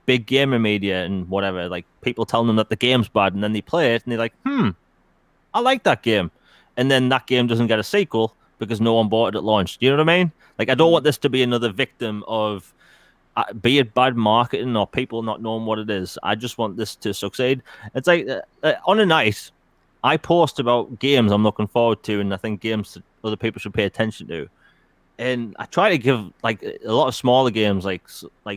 S2: big gamer media and whatever, like people telling them that the game's bad, and then they play it and they're like, I like that game. And then that game doesn't get a sequel because no one bought it at launch. Do you know what I mean? Like, I don't want this to be another victim of be it bad marketing or people not knowing what it is. I just want this to succeed. It's like on a night, I post about games I'm looking forward to, and I think games that other people should pay attention to. And I try to give like a lot of smaller games like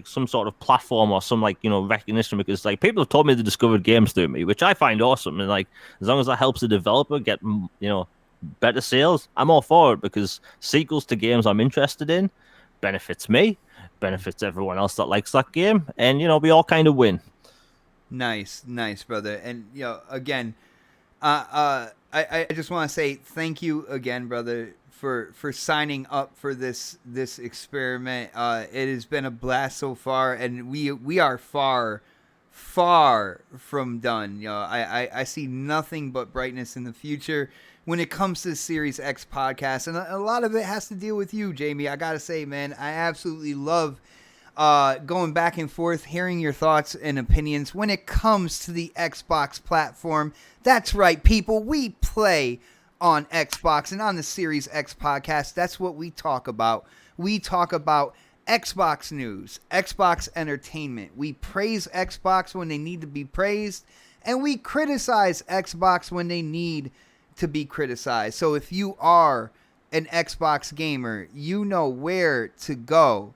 S2: some sort of platform or some like recognition, because like people have told me they discovered games through me, which I find awesome. And like as long as that helps the developer get better sales, I'm all for it, because sequels to games I'm interested in benefits me, benefits everyone else that likes that game, and we all kind of win.
S1: Nice, brother. And again, I just want to say thank you again, brother, for signing up for this experiment. It has been a blast so far, and we are far from done. I see nothing but brightness in the future when it comes to the Series X podcast, and a lot of it has to deal with you, Jamie. I gotta say, man, I absolutely love going back and forth, hearing your thoughts and opinions when it comes to the Xbox platform. That's right, people. We play on Xbox, and on the Series X podcast, that's what we talk about. We talk about Xbox news, Xbox entertainment. We praise Xbox when they need to be praised, and we criticize Xbox when they need to be criticized. So if you are an Xbox gamer, you know where to go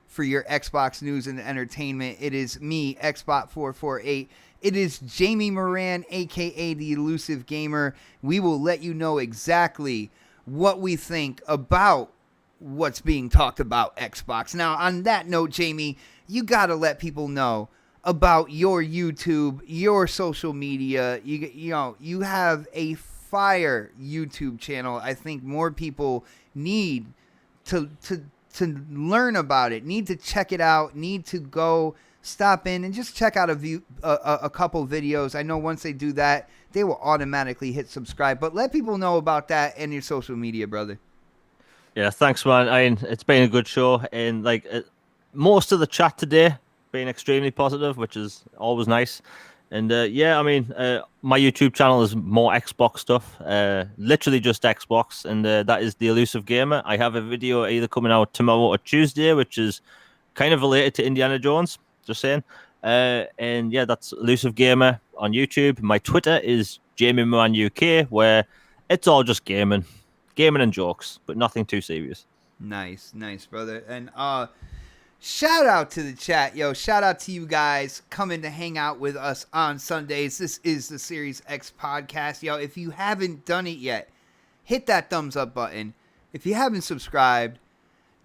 S1: for your Xbox news and entertainment. It is me, Xbot448. It is Jamie Moran, aka the Elusive Gamer. We will let you know exactly what we think about what's being talked about Xbox. Now, on that note, Jamie, you gotta let people know about your YouTube, your social media. You have a fire YouTube channel. I think more people need to learn about it, need to check it out, need to go stop in and just check out a couple videos. I know once they do that, they will automatically hit subscribe. But let people know about that and your social media, brother.
S2: Yeah, thanks, man. I mean, it's been a good show, and like most of the chat today being extremely positive, which is always nice. And yeah, I mean, my YouTube channel is more Xbox stuff, literally just Xbox, and that is the Elusive Gamer. I have a video either coming out tomorrow or Tuesday, which is kind of related to Indiana Jones. Just saying. And yeah, that's Elusive Gamer on YouTube. My Twitter is Jamie Moran UK, where it's all just gaming and jokes, but nothing too serious.
S1: Nice, brother. And shout out to the chat, yo. Shout out to you guys coming to hang out with us on Sundays. This is the Series X podcast, yo. If you haven't done it yet, hit that thumbs up button. If you haven't subscribed,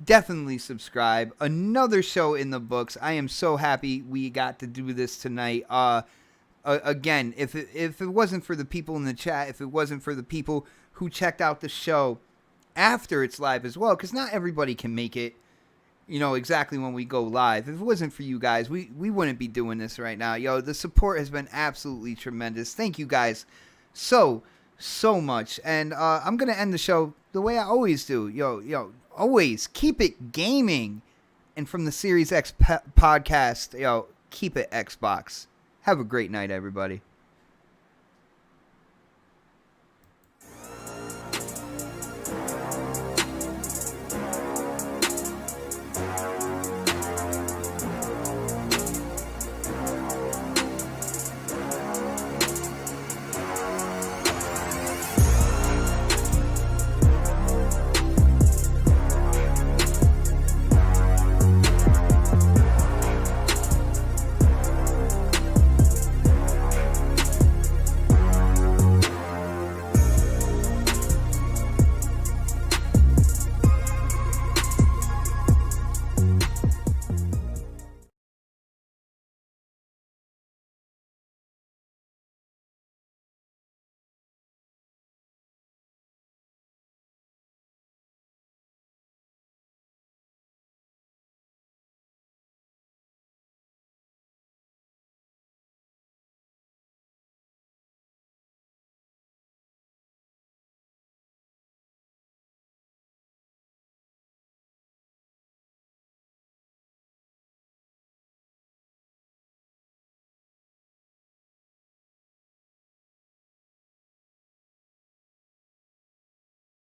S1: definitely subscribe. Another show in the books. I am so happy we got to do this tonight. Again, if it wasn't for the people in the chat, if it wasn't for the people who checked out the show after it's live as well, because not everybody can make it, exactly when we go live. If it wasn't for you guys, we wouldn't be doing this right now. Yo, the support has been absolutely tremendous. Thank you guys so much. And I'm going to end the show the way I always do. Yo, always keep it gaming. And from the Series X podcast, keep it Xbox. Have a great night, everybody.